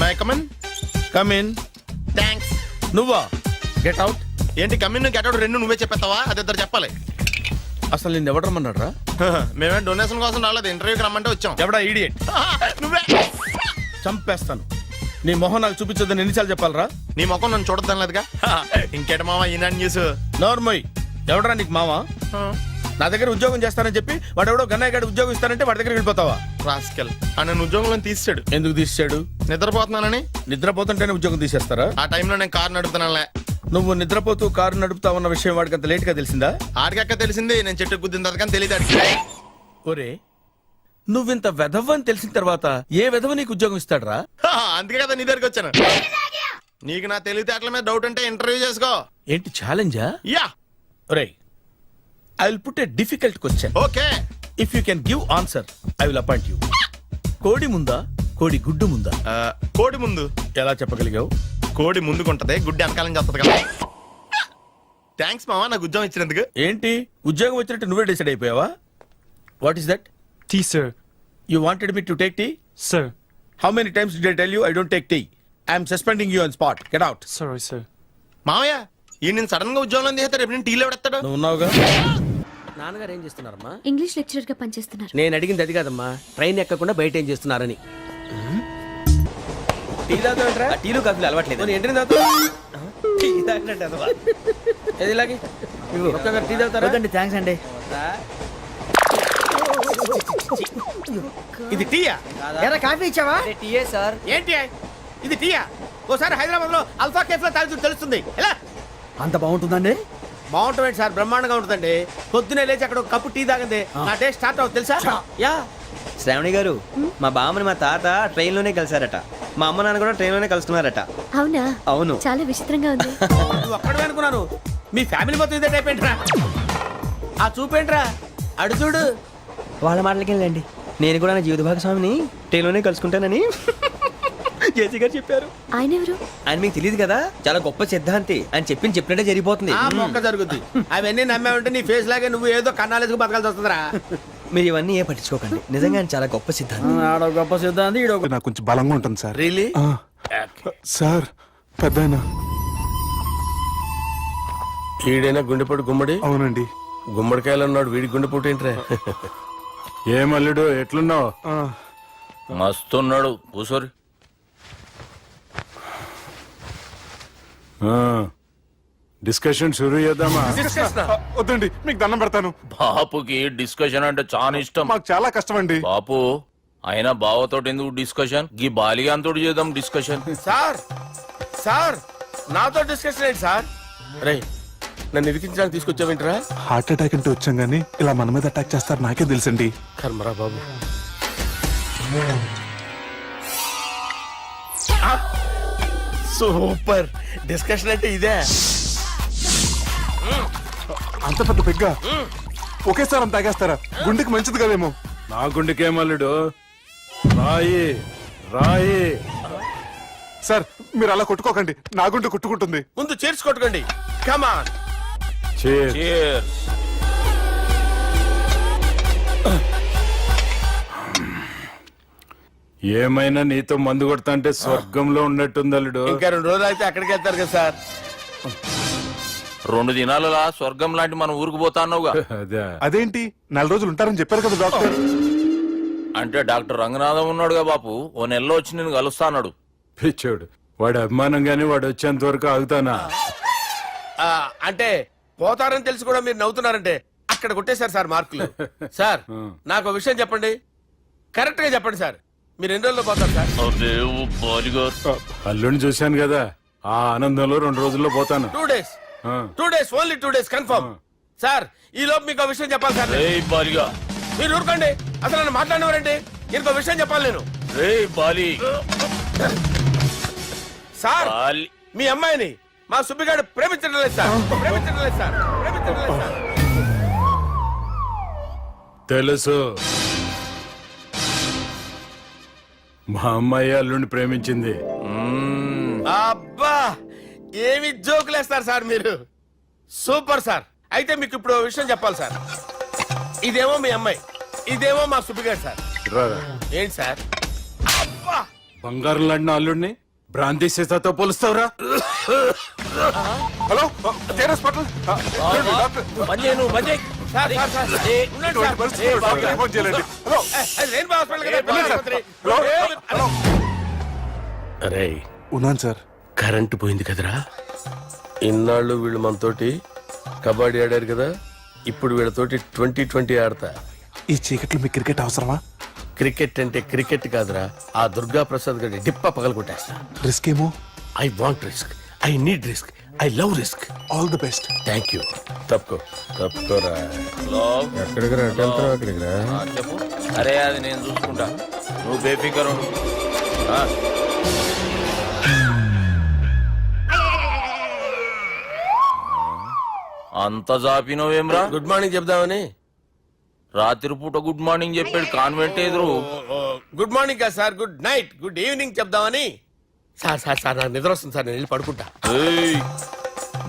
My come on. Come in. Thanks. నువ్వా? Get out. ఏంటి come in get out రెండు నువ్వే చెప్పేస్తావా? అది ఇద్దరు చెప్పాలి. అసలు నిన్ను ఎవడు రమ్మన్నాడు రా? మేమే డొనేషన్ కోసం రాలేదు, ఇంటర్వ్యూకి రమ్మంటే వచ్చాం. ఎవడా ఈడియట్? నువ్వే. చంపేస్తాను. నీ మొహం నాకు చూపించొద్దని ఎన్నిసార్లు చెప్పాలరా? నీ ముఖం నన్ను చూడద్దాం లేదుగా. ఇంకేట మామ ఈనాడు న్యూస్. నోర్మోయ్. ఎవడరా నీకు మావా? నా దగ్గర ఉద్యోగం చేస్తానని చెప్పి వాడు ఎవడో గన్నయ్య గడి ఉద్యోగం ఇస్తానంటే వాడి దగ్గర వెళ్ళిపోతావా? రాస్కెల్. నన్ను ఉద్యోగంలో తీసాడు. ఎందుకు తీసాడు? నిద్రపోతున్నానని. నిద్రపోతుంటేనే ఉద్యోగం తీసేస్తారా? ఆ టైంలో నేను కారు నడుపుతున్నానులే. నువ్వు నిద్రపోతూ కారు నడుపుతా ఉన్న విషయం వాడికి అంత లేట్ గా తెలిసిందా? ఆడికక్క తెలిసింది, నేను చెట్టు గుద్దిన తర్వాత కానీ తెలియదు. ఒరే, నువ్వింత వెధవ్ అని తెలిసిన తర్వాత ఏ వెధవ నీకు ఉద్యోగం ఇస్తాడరా? అందుకే కదా నీ దగ్గరికి వచ్చాను. నీకు నా తెలివితేటల మీద డౌట్ అంటే ఇంటర్వ్యూ చేసుకో. ఏంటి ఛాలెంజా? యా. ఒరే, I will put a difficult question. Okay. If you can give answer I will appoint you. కోడి ముందా, కోడి గుడ్డు ముందా? కోడి ముందు. ఎలా చెప్పగలిగావు? కోడి ముందుకుంటది, గుడ్డి వెనకాలం చేస్తుంది కదా. థ్యాంక్స్ మామా నాకు ఉద్యోగం ఇచ్చినందుకు. ఏంటి ఉద్యోగం వచ్చినట్టు నువ్వే డిసైడ్ అయిపోయావా? What is that? Tea, sir. You wanted me to take tea? Sir. How many times did I tell you I don't take tea? I am suspending you on spot. Get out. Sorry, sir. మామయ్య ఈ నేను sudden గా ఉద్యోగంలో తీస్తే రేపు నేను టీలో పెడతాడు. నువ్వు ఉన్నావుగా. నాన్నగారు ఏం చేస్తున్నారమ్మా? ఇంగ్లీష్ లెక్చరర్ గా పనిచేస్తున్నారు. నేను అడిగింది అది కాదమ్మా, ట్రైన్ ఎక్కకుండా బయట ఏం చేస్తున్నారని. టీ తాగుతావేంట్రా? టీలు కాఫీలు అలవాట్లేదు. నేను ఎంట్రీ తాగుతా. టీ తాగినట్టు అదవా. ఏది ఇలాగే ఒక్కగారు టీ తాగుతారా? థ్యాంక్స్ అండి. ఇది టీయా? ఎరా కాఫీ ఇచ్చావా? టీయే సార్. ఏంటి ఇది టీయా? ఓసారి హైదరాబాద్ లో అల్ఫా కేఫ్ లో తాగుతూ తెలుస్తుంది. ఎలా అంత బాగుంటుందండి? బాగుంటుంది సార్, బ్రహ్మాండంగా ఉంటుందండి. పొద్దునే లేచి అక్కడ ఒక కప్పు టీ తాగింది నా డే స్టార్ట్ అవుతుంది తెలుసా? యా. శ్రావణి గారు, మా బామ్మని మా తాత ట్రైన్ లోనే కలిసారట. మా అమ్మ నాన్న కూడా ట్రైన్ లోనే కలుసుకున్నారట. అవునా? అవును. చాలా విచిత్రంగా ఉంది. నువ్వు ఒక్కడే అనుకున్నాను, మీ ఫ్యామిలీ మొత్తం ఇదే టైప్ ఏంట్రా? ఆ చూపేంట్రా, అడు చూడు. వాళ్ళ మాటలకి వెళ్ళండి. నేను కూడా నా జీవిత భాగస్వామిని ట్రైన్ లోనే కలుసుకుంటానని జేసీ గారు చెప్పారు. ఆయన ఎవరు? ఆయన మీకు తెలియదు కదా, చాలా గొప్ప సిద్ధాంతి అని చెప్పినట్టే జరిగిపోతుంది. ఆ మొక్క జరుగుద్ది. అవన్నీ నమ్మే ఉంటే నీ ఫేస్ లాగే నువ్వు ఏదో కన్నాలేసుకు బతకాల్సి వస్తుందిరా. మీరు ఇవన్నీ ఏ పట్టించుకోకండి, నిజంగా ఆయన చాలా గొప్ప సిద్ధాంతి. ఆడో గొప్ప సిద్ధాంతి, ఈడో నాకు కొంచెం బలంగా ఉంటుంది సార్. రియలీ? సార్ పెద్దయినా. ఈడైనా గుండెపోటు గుమ్మడి? అవునండి. గుమ్మడికాయలు అన్నాడు, వీడి గుండెపోటు ఏంట్రా? ఏమల్లుడు ఎట్లున్నావు? మస్తున్నాడు కూసోరి. డిస్కషన్ షురూ చేద్దామా? వద్దండి, మీకు దండం పెడతాను. బాపుకి డిస్కషన్ అంటే చాలా ఇష్టం. మాకు చాలా కష్టం అండి. బాపు అయినా బావతోటి ఎందుకు డిస్కషన్? గీ బాలిగాంతోటి చేద్దాం డిస్కషన్. సార్ సార్ నాతో డిస్కషన్ ఏంటి సార్? రే నన్ను ఇరికించడానికి తీసుకొచ్చావేంట్రా? హార్ట్ అటాక్ అంటే వచ్చాం గానీ ఇలా మన మీద అటాక్ చేస్తారు నాకే తెలుసండి. కర్మరా బాబు. సూపర్ డిస్కషన్ అంటే ఇదే. అంత పెద్ద పెగ్గా ఒకేసారి అంత తాగేస్తారా? గుండెకి మంచిది కదేమో. నా గుండెకేమల్లుడు, రాయి రాయి. సార్ మీరు అలా కొట్టుకోకండి, నా గుండె కొట్టుకుంటుంది. ముందు చేర్చి కొట్టుకోండి. కమాన్. Cheers. ఏమైనా నీతో మందు కొడతా అంటే స్వర్గంలో ఉన్నట్టుంది అల్లుడు. ఇంకా 2 రోజులు అయితే అక్కడికి వెళ్తారు కదా సార్. 2 దినాలలా స్వర్గం లాంటి మన ఊరికి పోతాన్నావుగా. అదే. అదేంటి 4 రోజులు ఉంటారని చెప్పారు కదా డాక్టర్. అంటే డాక్టర్ రంగనాథం ఉన్నాడుగా బాపు, ఓ నెలలో వచ్చి నేను కలుస్తా అన్నాడు. పిచ్చోడు, వాడు అభిమానం గాని వాడు వచ్చేంత వరకు ఆగుతానా? అంటే పోతారని తెలిసి కూడా మీరు నవ్వుతున్నారంటే అక్కడ కొట్టేశారు సార్ మార్కులు. సార్ నాకు విషయం చెప్పండి, కరెక్ట్ గా చెప్పండి సార్. మీరు ఎన్ని రోజుల్లో పోతారు సార్? అరే ఓ బాలిగా. అల్లుడిని చూశాను కదా, ఆ ఆనందంలో 2 రోజుల్లో పోతాను. 2 days. 2 days, only 2 days confirm. Sir ఈ లోపు మీకు విషయం చెప్పాలి సార్. రే బాలిగా. మీరు ఊరుకోండి, అసలు నన్ను మాట్లాడినవారండి. ఇంకో విషయం చెప్పాలి నేను. రే బాలి. సార్ బాలి. మీ అమ్మాయిని మా సుబ్బిగాడు ప్రేమించడం లేదు సార్. ప్రేమించడం లేదు సార్. ప్రేమించడం లేదు సార్. తెలుసు, మా అమ్మాయి అల్లుడిని ప్రేమించింది. అబ్బా ఏమి జోకులేస్తారు సార్ మీరు. Super sir. అయితే మీకు ఇప్పుడు ఓ విషయం చెప్పాలి సార్. ఇదేమో మీ అమ్మాయి, ఇదేమో మా సుబ్బిగాడు సార్. రారా. ఏంటి సార్? అబ్బా బంగారం లాంటి అల్లుడిని భ్రాంతి సీతాతో పోలుస్తావురా? Hello care hospital doctor sir, sir, sir. ఉండండి ఇటువంటి సార్. పరిస్థితుల్లో డాక్టర్కి ఫోన్ చేయాలండి. హలో రెయిన్బో హాస్పిటల్ కదా, వెళ్ళండి సార్. ఆసుపత్రి. హలో హలో అరే ఉన్నాను సార్. కరెంటు పోయింది కదరా. ఇన్నాళ్ళు వీళ్ళు మనతోటి కబడ్డీ ఆడారు కదా, ఇప్పుడు వీళ్ళతోటి 2020 ఆడతా. ఈ చీకట్లో మీకు క్రికెట్ అవసరమా? క్రికెట్ అంటే క్రికెట్ కాదురా, ఆ దుర్గా ప్రసాద్ గారి డిప్ప పగల కొట్టేస్తా. రిస్క్ ఏమో. I want risk, I need risk, I love risk. All the best. Thank you. తప్పుకోరా. హలో ఎక్కడికి రా, వెళ్తావు అక్కడికి రా. చెప్పు. అరే అది నేను చూసుకుంటా, నువ్వు బేఫికర్ ఉండు. ఆ. అంత జాపినవేమ్రా? గుడ్ మార్నింగ్ చెప్దామని. రాత్రి పూట గుడ్ మార్నింగ్ చెప్పాడు కాన్వెంట్ ఎదురు. గుడ్ మార్నింగ్ కదా sir, good night, good evening చెప్దామని. సార్ సార్ సార్ నాకు నిద్ర వస్తుంది సార్, నేను వెళ్ళి పడుకుంటా. ఏయ్,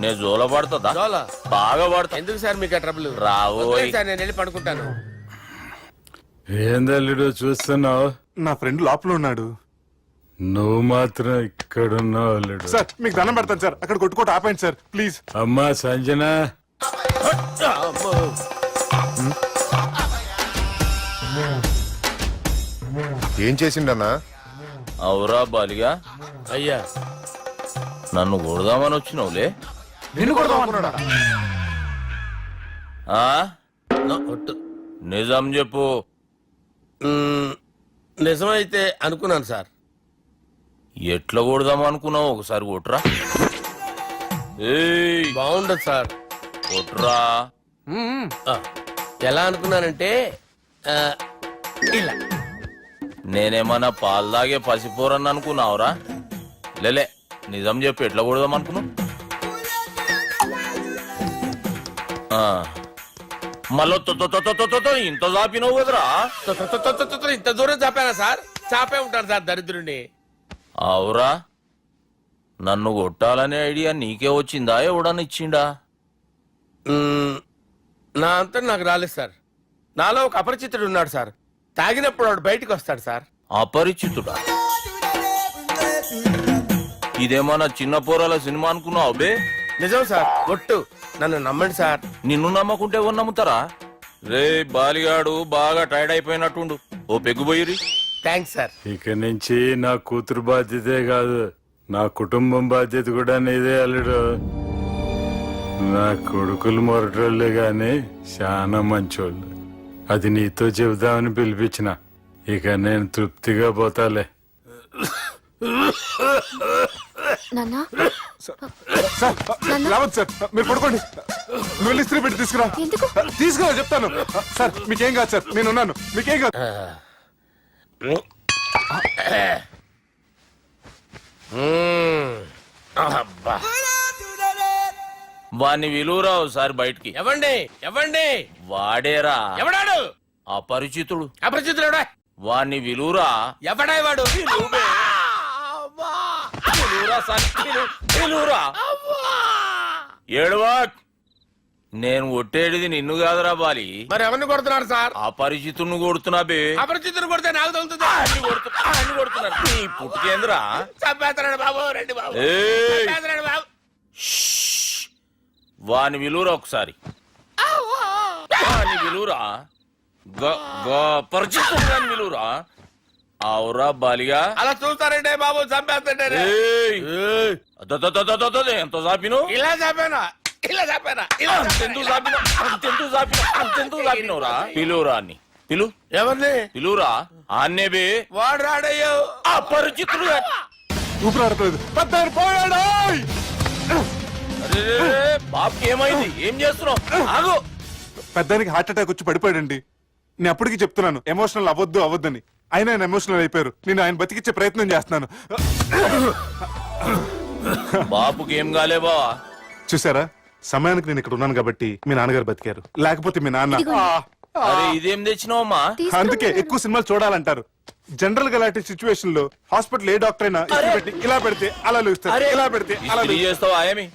నేను జోల పడుతుందా? జోలా? బాగా పడతా. ఎందుకు సార్ మీకు ఆ ట్రబుల్? రావోయ్. వదిలేయ్ సార్, నేను వెళ్ళి పడుకుంటాను. ఏందల్లుడు చూస్తున్నావు? నా ఫ్రెండ్ లోపల ఉన్నాడు. నువ్వు మాత్రం ఇక్కడున్నావు అల్లుడు. సార్ మీకు దండం పెడతాను సార్, అక్కడ కొట్టుకోట ఆపండి సార్ ప్లీజ్. అమ్మా సంజన, అమ్మో. ఏం చేసిండన్నా? అవురా బాలిగా, అయ్యా నన్ను కొడదామని వచ్చినావులే. నిన్ను కూడా ఆ? ఒట్టు. నిజం చెప్పు. మ్మ్, నిజమైతే అనుకున్నాను సార్. ఎట్లా కొడదాం అనుకున్నావు? ఒకసారి కొట్రా. ఏయ్, బాగుండదు సార్. కొట్రా. ఆ, ఎలా అనుకున్నానంటే ఆ, ఇలా. నేనేమన్నా పాలు తాగే పసిపోరని అనుకున్నావురా? లేలే, నిజం చెప్పు, ఎట్లా కొడదాం అనుకున్నావు? ఆ, మళ్ళీ ఇంత చాపినావు కదరా? ఇంత దూరం చాపానా సార్? చాపే ఉంటాను సార్ దరిద్రుడిని. అవురా, నన్ను కొట్టాలనే ఐడియా నీకే వచ్చిందా? ఎవడన్నా ఇచ్చిండా? మ్మ్, నా అంతా నాకు రాలేదు సార్. నాలో ఒక అపరిచితుడు ఉన్నాడు సార్. తాగినప్పుడు వాడు బయటికి వస్తాడు సార్. అపరిచితుడా? ఇదేమన్నా చిన్న పోరాల సినిమా అనుకున్నావు బే? నిజం సార్, ఒట్టు. నన్ను నమ్మండి సార్. నిన్ను నమ్మకుంటే ఎవరు నమ్ముతారా? రే బాలిగాడు బాగా టైర్డ్ అయిపోయినట్టుండు, ఓ పెగ్గుబోయిరి. Thanks sir. ఇక నుంచి నా కూతురు బాధ్యతే కాదు, నా కుటుంబం బాధ్యత కూడా నీదే అల్లుడు. నా కొడుకులు మొరటోళ్ళే గాని చాలా మంచోళ్ళు. అది నీతో చెబుదామని పిలిపించిన. ఇక నేను తృప్తిగా పోతాలే. నాన్నా సార్ రావద్దు సార్, మీరు పడుకోండి. నువ్వు వెళ్ళి ఇస్త్రీ పెట్టి తీసుకురా. ఎందుకు? తీసుకురా చెప్తాను. సార్ మీకేం కాదు సార్, నేను ఉన్నాను, మీకేం కాదు. అబ్బా. వాణ్ణి విలువరా ఒకసారి బయటికి. ఎవండి ఎవండి? వాడేరా ఎవడాడు? అపరిచితుడు. అపరిచితుడు ఎవడా? వాణ్ణి విలువరా. ఎవడా వాడు? విలువరా సార్, విలువరా. ఏడవా, నేను కొట్టేడిది నిన్ను కాదురా బాలి, మరి ఎవరిని కొడుతున్నారు సార్? అపరిచితుడిని కొడుతున్నా బే. అపరిచితుడు కొడితే నాకు తగులుతుందా? అన్ని కొడుతున్నారు. నీ పుట్టుకేంద్రా? చంపేస్తున్నాడు బాబు, రండి బాబు. ఏయ్, చంపేస్తున్నాడు బాబు. వాని విలువరా ఒకసారి. వాని విలువరా. పరిచితుడు విలువరా. అవురా బాలిగా. అలా చూస్తారంటే బాబు, చంపేస్తాడే. ఏయ్, ఎంత చాపిను? ఇలా చంపానా? ఇలా చంపానా? ఇలా అంతెందుకు చాపిను? అంతెందుకు చాపిను? అంతెందుకు చాపినవురా? పిలువురా అన్ని. పిలు, ఎవరిని? పిలువురా. ఆన్నే బే. వాడు రాడయ్యో. అపరిచితుడు. ఊపిరి ఆడట్లేదు. పెద్దాయన పోయాడు. అరే, బాబుకి ఏమైంది? ఏం చేస్తున్నావు? ఆగు. పెద్దానికి హార్ట్ అటాక్ వచ్చి పడిపోయాడండి. నేను అప్పటికి చెప్తున్నాను ఎమోషనల్ అవ్వద్దు అవ్వద్దని. ఆయన ఎమోషనల్ అయిపోయారు. నేను ఆయన బతికిచ్చే ప్రయత్నం చేస్తున్నాను. బాబుకి ఏం కాలే బావా? చూసారా, సమయానికి నేను ఇక్కడ ఉన్నాను కాబట్టి మీ నాన్నగారు బతికారు. లేకపోతే మీ నాన్న అరే ఇదేం తెచ్చినావమ్మా? అందుకే ఎక్కువ సినిమాలు చూడాలంటారు. జనరల్ గా ఇలాంటి సిచ్యువేషన్ లో హాస్పిటల్ ఏ డాక్టర్ అయినా ఇస్త్రీ పెట్టి ఇలా పెడితే అలా లూస్తారు, ఇలా పెడితే అలా ఇస్త్రీ చేస్తావా ఏమి?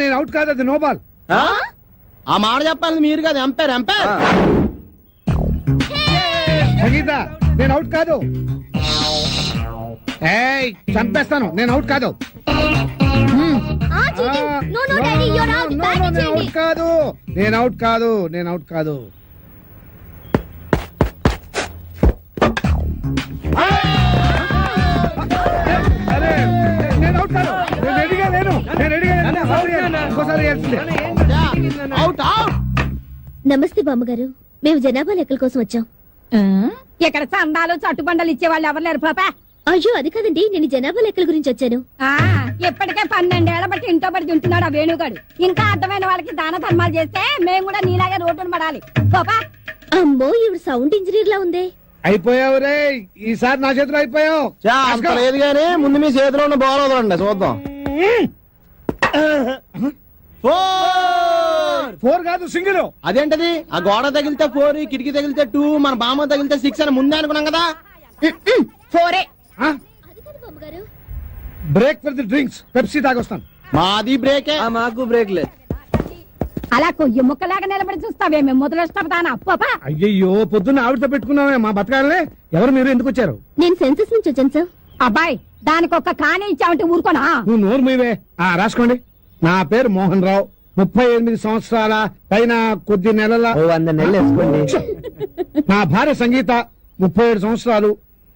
నేను అవుట్ కాదు, అది నో బాల్. ఆ మాట చెప్పాలి మీరు కదా ఎంపైర్ ఎంపైర్. సంగీత, నేను అవుట్ కాదు. ఏయ్, చంపేస్తాను. నేను అవుట్ కాదు. నేను అవుట్ కాదు. నేను అవుట్ కాదు. నేను అవుట్ కాదు. అరే, నేను అవుట్ కాదు. నేను రెడీగా లేను. నేను రెడీగా లేను. ఇంకోసారి వేయాల్సిందే. Out out. నమస్తే బామ్మగారు, మేము జనాభా లెక్కల కోసం వచ్చాం. ఇక్కడ చందాలు చట్టుబండలు ఇచ్చేవాళ్ళు ఎవరు లేరు పాప. అయ్యో, అది కాదండి, నేను జనాభా లెక్కల గురించి వచ్చాను. ఇప్పటికే 12 ఏళ్ల బట్టి ఇంట్లో పడి ఉంటున్నాడు ఆ వేణుగాడు. ఇంకా అర్థమైన వాళ్ళకి దాన ధర్మాలు చేస్తే మేము కూడా నీలాగే రోడ్డును పడాలి. పాపా అమ్మో, ఇవి సౌండ్ ఇంజనీర్ లా ఉంది. అయిపోయావు రే, ఈసారి నా చేతిలో అయిపోయావు. అంత లేదు కానీ ముందు మీ చేతిలో ఉన్న బాల్ వదలండి చూద్దాం. 4 కాదు, సింగిల్. అదేంటది? ఆ గోడ తగిలితే 4, కిటికీ తగిలితే 2, మన బామ్మ తగిలితే 6 అని ముందే అనుకున్నాం కదా. 4 అది కాదు బామ్మగారు. Break for the drinks. Pepsi తాగొస్తాను. మాది బ్రేకే. మాకు బ్రేక్ లేదు. అలా కొయ్యి ముక్కలాగా నిలబడి చూస్తావే, మేము మొదలెస్తాం పాపా. అయ్యయ్యో, పొద్దున్న ఆవిడతో పెట్టుకున్నామే మా బతకాలే. ఎవరు మీరు? ఎందుకు వచ్చారు? నేను సెన్సస్ నుంచి వచ్చాను సార్. అబ్బాయి, దానికి ఒక్క కాని ఇచ్చావంటే ఊరుకోనా? నువ్వు నోరు మీవే. రాసుకోండి. నా పేరు మోహన్ రావు, 38 సంవత్సరాల పైన కొద్ది నెలల. 100 నెలలు వేసుకోండి. నా భార్య సంగీత, 37 సంవత్సరాలు.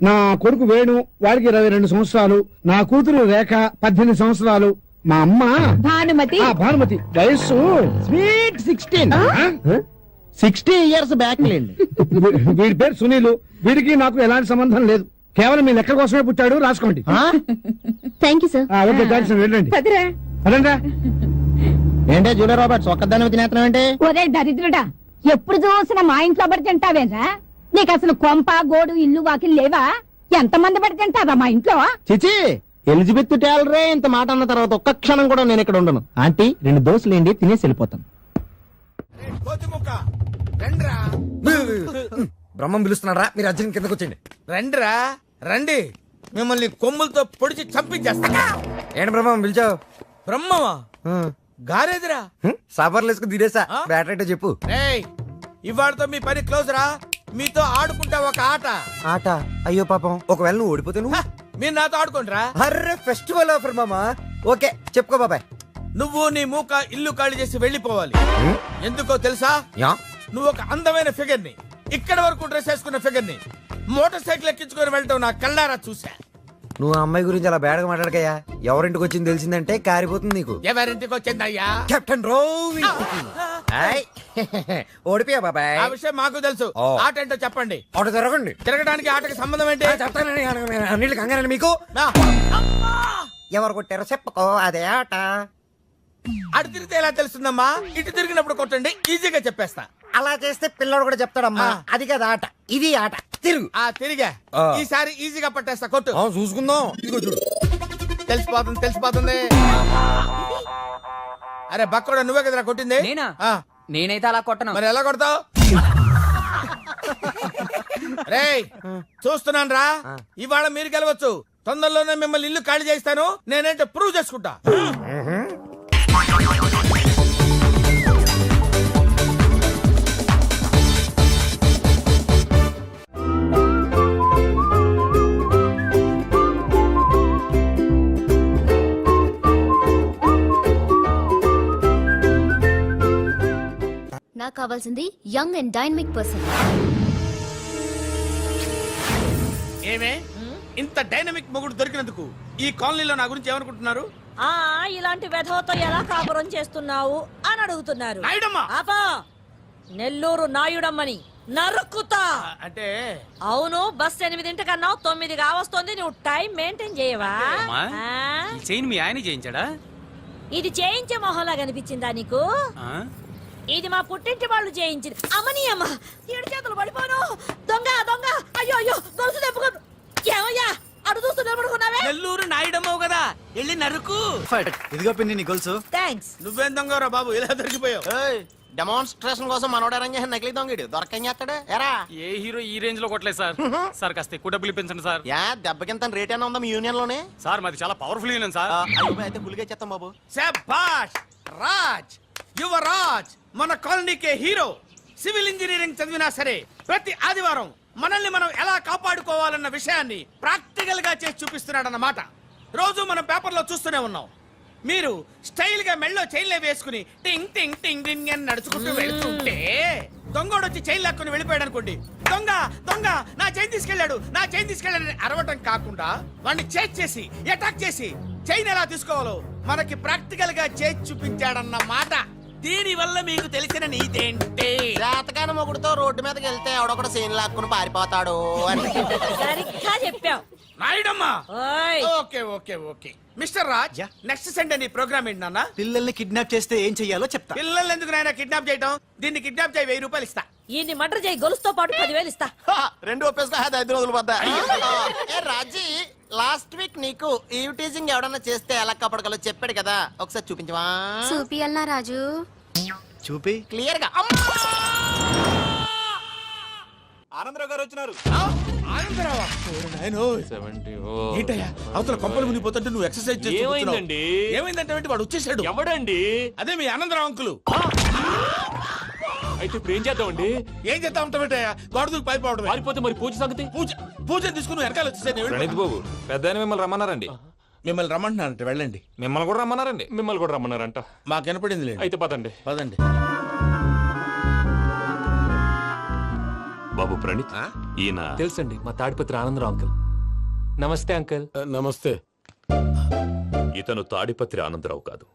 నా కొడుకు వేణు, వాడికి 22 సంవత్సరాలు. నా కూతురు రేఖ, 18 సంవత్సరాలు. మా అమ్మ భానుమతి. భానుమతి, వయస్సు స్వీట్ 16. 60 ఇయర్స్ బ్యాక్ లేండి. వీడి పేరు సునీలు. వీడికి నాకు ఎలాంటి సంబంధం లేదు. కేవలం మీ లెక్క కోసమే పుట్టాడు. రాసుకోండి. Thank you sir. Okay, thanks. వెళ్ళండి. పదిరా. అదండి. ఏంటే జూలియా రాబర్ట్స్ ఒక్కదాన్ని తినేస్తున్నావు ఏంటి? ఒరే దరిద్రుడా, ఎప్పుడు చూసినా మా ఇంట్లో పడి తింటావేరా? నీకు అసలు కొంప గోడు ఇల్లు వాకిలు లేవా? ఎంతమంది పడి తింటారా మా ఇంట్లో? చిచి, ఎలిజబెత్ టేలరే ఇంత మాట అన్న తర్వాత ఒక్క క్షణం కూడా నేను ఇక్కడ ఉండను. ఆంటీ 2 దోశలు ఏంటి, తినేసి వెళ్ళిపోతాను. బ్రహ్మం పిలుస్తున్నారా? మీరు అర్జున్ కిందకు వచ్చండి. రండిరా రండి, మిమ్మల్ని కొమ్ములతో పొడిచి చంపించేస్తా. ఏంటి బ్రహ్మం పిలిచావు? బ్రహ్మమా గారేదిరా? సాపర్లు వేసుకుని తీరేసా. బ్యాటరీ అయితే చెప్పు. ఏయ్, ఇవాళతో మీ పని క్లోజ్ రా. మీతో ఆడుకుంటా ఒక ఆట. ఆట? అయ్యో పాపం, ఒకవేళ నువ్వు ఓడిపోతే నువ్వు? మీరు నాతో ఆడుకోండిరా. అర్రే, ఫెస్టివల్ ఆఫర్ మామా. ఓకే, చెప్పుకో బాబాయ్. నువ్వు నీ మూక ఇల్లు ఖాళీ చేసి వెళ్ళిపోవాలి. ఎందుకో తెలుసా? నువ్వు ఒక అందమైన ఫిగర్ ని, ఇక్కడ వరకు డ్రెస్ వేసుకున్న ఫిగర్ ని మోటార్ సైకిల్ ఎక్కించుకొని వెళ్ళటం నా కళ్ళారా చూసా. నువ్వు ఆ అమ్మాయి గురించి అలా బేడగా మాట్లాడకయ్యా. ఎవరింటికి వచ్చింది తెలిసిందంటే కారిపోతుంది నీకు. ఎవరింటికి వచ్చిందయ్యా? కెప్టెన్ రోవి. ఓడిపోయా బాబాయ్. ఆ విషయం మాకు తెలుసు. ఆట ఏంటో చెప్పండి. ఆట తిరగండి. తిరగడానికి ఆటకి సంబంధం ఏంటి? చెప్తానండి. అన్నిటికి కంగారండి మీకు. ఎవరు కొట్టారో చెప్పుకో, అదే ఆట. అటు తిరిగితే ఎలా తెలుస్తుందమ్మా? ఇటు తిరిగినప్పుడు కొట్టండి, ఈజీగా చెప్పేస్తా. అలా చేస్తే పిల్లడు కూడా చెప్తాడమ్మా. అది కదా ఆట, ఇది ఆట. తిరుగు. తిరిగా ఈసారి ఈజీగా పట్టేస్తా. కొట్టు. చూసుకుందాం. ఇదిగో చూడు. తెలిసిపోతుంది తెలిసిపోతుంది. అరే బక్కడా, నువ్వే కదరా కొట్టింది? నేనైతే అలా కొట్టను. మరి ఎలా కొడతావు? రేయ్, చూస్తున్నాను రా. ఇవాళ మీరు గెలవచ్చు. తొందరలోనే మిమ్మల్ని ఇల్లు ఖాళీ చేస్తాను. నేనేంటో ప్రూవ్ చేసుకుంటా. నాకు కావాల్సింది యంగ్ అండ్ డైనమిక్ పర్సన్. ఏమే ఇంత డైనమిక్ మొగుడు దొరికినందుకు ఈ కాలనీలో నా గురించి ఏమనుకుంటున్నారు? ఇలాంటి వెధవతో ఎలా కాపురం చేస్తున్నావు అని అడుగుతున్నారు. నాయుడమ్మా. ఆపా, నెల్లూరు నాయుడమ్మని నరుక్కుతా. అంటే అవును, బస్ 8:00 9 కావస్తుంది. నువ్వు టైం మెయింటైన్ చేయవా? మీ ఆయన చేయించాడా? ఇది చేయించే మొహంలా కనిపించిందా నీకు? ఇది మా పుట్టింటి వాళ్ళు చేయించింది. అమ్మని అమ్మ, 7 చేతులు పడిపోను. దొంగ దొంగ, అయ్యో అయ్యో, గొలుసు తెప్పుకో. ఏమయ్యా అడు చూస్తూ నిలబడుకున్నావే? నెల్లూరు నాయుడమ్మవు కదా, వెళ్ళి నరుకు. ఇదిగో పిన్ని నీ గొలుసు. థ్యాంక్స్. నువ్వేం దొంగరా బాబు, ఇలా దొరికిపోయావు? డెమాన్స్ట్రేషన్ కోసం మనోడు అరేంజ్ చేసిన నకిలీ దొంగడు దొరకం చేస్తాడు ఎరా ఏ హీరో ఈ రేంజ్ లో కొట్టలేదు సార్. సార్ కాస్త ఎక్కువ డబ్బులు ఇప్పించండి సార్. యా దెబ్బకింత రేట్ అయినా ఉందా మీ యూనియన్ లోనే? సార్ మాది చాలా పవర్ఫుల్ యూనియన్ సార్. అయితే గులిగా చేస్తాం బాబు. శభాష్ రాజ్ యువరాజ్ మన కాలనీకే హీరో. సివిల్ ఇంజనీరింగ్ చదివినా సరే ప్రతి ఆదివారం మనల్ని మనం ఎలా కాపాడుకోవాలన్న విషయాన్ని ప్రాక్టికల్ గా చేసి చూపిస్తున్నాడన్నమాట. రోజు మనం పేపర్లో చూస్తూనే ఉన్నాం. మీరు స్టైల్ గా మెళ్ళో చైన్లే వేసుకుని టింగ్ టింగ్ టింగ్ టింగ్ అని నడుచుకుంటూ వెళ్తుంటే దొంగోడు వచ్చి చైన్ లాక్కుని వెళ్ళిపోయాడు అనుకోండి. దొంగ దొంగ నా చైన్ తీసుకెళ్ళాడు నా చైన్ తీసుకెళ్ళాడని అరవటం కాకుండా వాడిని చేజ్ చేసి అటాక్ చేసి చైన్ ఎలా తీసుకోవాలో మనకి ప్రాక్టికల్ గా చేసి చూపించాడన్న మాట. దీని వల్ల మీకు తెలిసిన నీతేంటి? జాతకాన మొగుడుతో రోడ్డు మీదకి వెళ్తే ఎవడొకడు సీన్ లాక్కుని పారిపోతాడు అని. సరిగ్గా చెప్పావు నాయుడమ్మా. ఓయ్ okay okay okay mister Raj, next Sunday నీ ప్రోగ్రామ్ ఏంటి నాన్న? పిల్లల్ని కిడ్నాప్ చేస్తే ఏం చెయ్యాలో చెప్తా. పిల్లల్ని ఎందుకు నాయన కిడ్నాప్ చేయటం? దీన్ని కిడ్నాప్ చేయి 1000 రూపాయలు ఇస్తా. ఈయన్ని మటర్ చేయి గొలుసుతో పాటు 10,000 ఇస్తా. రెండు ఒప్పేసుకో 5 రోజులు పడ్డా. ఏ రాజీ, లాస్ట్ వీక్ నీకు ఈవ్ టీజింగ్ ఎవడన్నా చేస్తే ఎలా కాపాడగలో చెప్పాడు కదా, ఒకసారి చూపించవా? చూపియల్నా రాజు? చూపి. క్లియర్ గా. ఆనందరావు గారు వచ్చినారు. ఆనందరావా? ఏంటయ్యా అవతల కొంపలు మునిగిపోతుంటే నువ్వు ఎక్సర్సైజ్ చేస్తూ ఏమైందండి? ఏమైందంటే వాడు వచ్చేసాడు. ఎవడండి? అదే మీ ఆనందరావు అంకులు. అయితే ఇప్పుడు ఏం చేద్దామండి? ఏం చేస్తా ఉంటావేటయ్యా? గొడవకు పైపోవడం. పారిపోతే మరి పూజ సంగతి? పూజ తీసుకుని వెనకాల వచ్చేసాను. ప్రణీత్ బాబు పెద్ద మిమ్మల్ని రమ్మన్నారండి. మిమ్మల్ని రమ్మంటున్నారంట, వెళ్ళండి. మిమ్మల్ని కూడా రమ్మన్నారండి. మిమ్మల్ని కూడా రమ్మన్నారంట. మాకు వినపడింది లేదు. అయితే పదండి. పదండి. బాబు ప్రణీత్ ఈయన తెలుసండి, మా తాడిపత్రి ఆనందరావు అంకుల్. నమస్తే అంకుల్. నమస్తే. ఇతను తాడిపత్రి ఆనందరావు కాదు,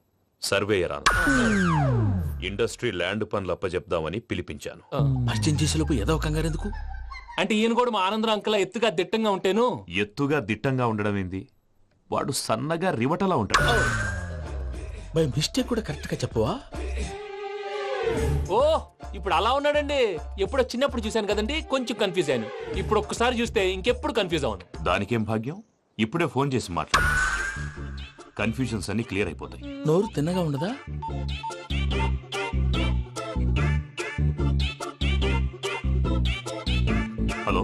సర్వేయర్ ఆనందరావు. ఇండస్ట్రీ ల్యాండ్ పనులు అప్పజెప్దామని పిలిపించాను. పరిచయం చేసేలోపు ఏదో కంగారు ఎందుకు? అంటే ఈయన కూడా మా ఆనందరావు అంకుల్ ఎత్తుగా దిట్టంగా ఉంటాను. ఎత్తుగా దిట్టంగా ఉండడం ఏంది, వాడు సన్నగా రివటలా ఉంటాడు. బై మిస్టేక్ కూడా కరెక్ట్ గా చెప్పవా? ఓ ఇప్పుడు అలా ఉన్నాడండి. ఎప్పుడో చిన్నప్పుడు చూశాను కదండి, కొంచెం కన్ఫ్యూజ్ అయ్యాను. ఇప్పుడు ఒక్కసారి చూస్తే ఇంకెప్పుడు కన్ఫ్యూజ్ అవును. దానికేం భాగ్యం, ఇప్పుడే ఫోన్ చేసి మాట్లాడు. కన్ఫ్యూజన్స్ అన్ని క్లియర్ అయిపోతాయి. నోరు తిన్నగా ఉండదా? హలో,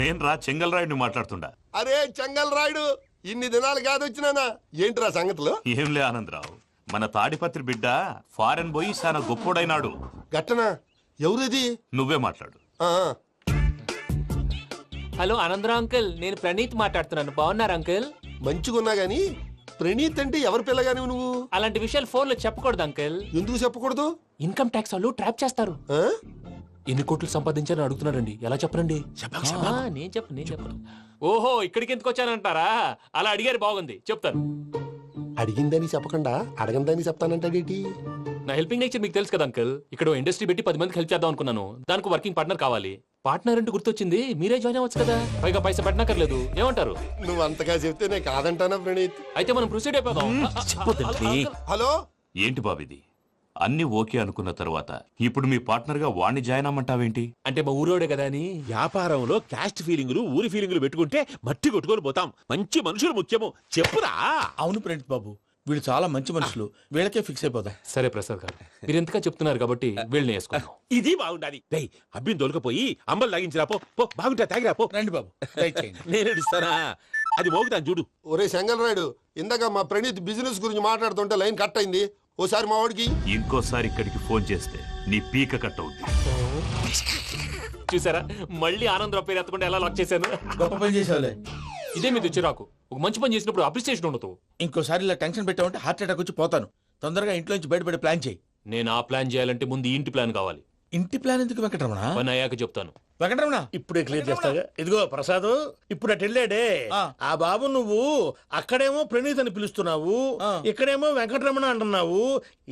నేను రా చెంగల్ రాయుడిని మాట్లాడుతుండా. అరే చెంగల్ రాయుడు, ఇన్ని దినాలు కాదు వచ్చినానా? ఏంట్రా సంగతులు? ఏంలే ఆనందరావు, మన తాడిపత్రి బిడ్డ ఫారెన్ పోయి చాలా గొప్పోడైనాడు. గట్టనా? ఎవరిది? నువ్వే మాట్లాడు. హలో ఆనందరావు అంకుల్, నేను ప్రణీత్ మాట్లాడుతున్నాను. బాగున్నారు అంకుల్? మంచిగున్నా గాని ప్రణీత్ అంటే ఎవరి పిల్లగాని నువ్వు? అలాంటి విషయాలు ఫోన్ లో చెప్పకూడదు అంకుల్. ఎందుకు చెప్పకూడదు? ఇన్కమ్ ట్యాక్స్ వాళ్ళు ట్రాప్ చేస్తారు. ఆ? ఎన్ని కోట్లు సంపాదించాలని అడుగుతున్నారండి. ఎలా చెప్పరండి? నేను చెప్పను. ఓహో, ఇక్కడికి ఎందుకు వచ్చానంటారా? అలా అడిగారు, బాగుంది, చెప్తాను. అడిగిందని చెప్పకుండా అడగందని చెప్తానంటాడేటి? నా హెల్పింగ్ నేచర్ మీకు తెలుసు కదా అంకుల్. ఇక్కడ ఇండస్ట్రీ పెట్టి 10 మందికి హెల్ప్ చేద్దాం అనుకున్నాను. దానికి వర్కింగ్ పార్ట్నర్ కావాలి. పార్ట్నర్ అంటే గుర్తొచ్చింది, మీరే జాయిన్ అవ్వచ్చు కదా. పైగా పైసా పెట్టనక్కర్లేదు. ఏమంటారు? నువ్వు అంతగా చెప్తేనే కాదంటానా ప్రణీత్? అయితే మనం ప్రొసీడ్ అయిపోదాం. హలో, ఏంటి బాబిది? అన్ని ఓకే అనుకున్న తర్వాత ఇప్పుడు మీ పార్ట్నర్ గా వాణ్ణి జాయిన్ అమ్మంటావేంటి? అంటే మా ఊరోడే కదా అని. వ్యాపారంలో క్యాస్ట్ ఫీలింగులు ఊరి ఫీలింగులు పెట్టుకుంటే మట్టి కొట్టుకొని పోతాం. మంచి మనుషులు ముఖ్యము. చెప్పురా. అవును ప్రణీత్ బాబు, వీళ్ళు చాలా మంచి మనుషులు. వీళ్ళకే ఫిక్స్ అయిపోతా. సరే ప్రసాద్ గారు, మీరు ఎంతగా చెప్తున్నారు కాబట్టి వీళ్ళని వేసుకున్నాం. ఇది బాగుండాలి. డై అబ్బిని దొలకపోయి అంబలు తాగించిరా పో. బాగుంటా తాగిరా పో. రండి బాబు, నేను ఇస్తానా? అది మోగుతాను చూడు. ఒరే చెంగల్ రాయుడు, ఇందాక మా ప్రణీత్ బిజినెస్ గురించి మాట్లాడుతుంటే లైన్ కట్ అయింది. ఓసారి మా వాడికి ఇంకోసారి ఇక్కడికి ఫోన్ చేస్తే నీ పీక కట్ అవుద్ది. చూసారా, మళ్ళీ ఆనందరావు పేరు ఎత్తకుండా ఎలా లాక్ చేశాను. గొప్ప పని చేసేవాళ్ళే. ఇదే మీద చిరాకు. ఒక మంచి పని చేసినప్పుడు అప్రిసియేషన్ ఉండదు. ఇంకోసారి ఇలా టెన్షన్ పెట్టామంటే హార్ట్ అటాక్ వచ్చి పోతాను. తొందరగా ఇంట్లో నుంచి బయటపడే ప్లాన్ చేయి. నేను ఆ ప్లాన్ చేయాలంటే ముందు ఈ ఇంటి ప్లాన్ కావాలి. ఇంటి ప్లాన్ ఎందుకు వెంకటరమణ? పని అయ్యాక చెప్తాను. వెంకటరమణ ఇప్పుడే క్లియర్ చేస్తాగా. ఇదిగో ప్రసాద్, ఇప్పుడు అటు వెళ్ళాడే ఆ బాబు, నువ్వు అక్కడేమో ప్రణీత్ అని పిలుస్తున్నావు, ఇక్కడేమో వెంకటరమణ అంటున్నావు.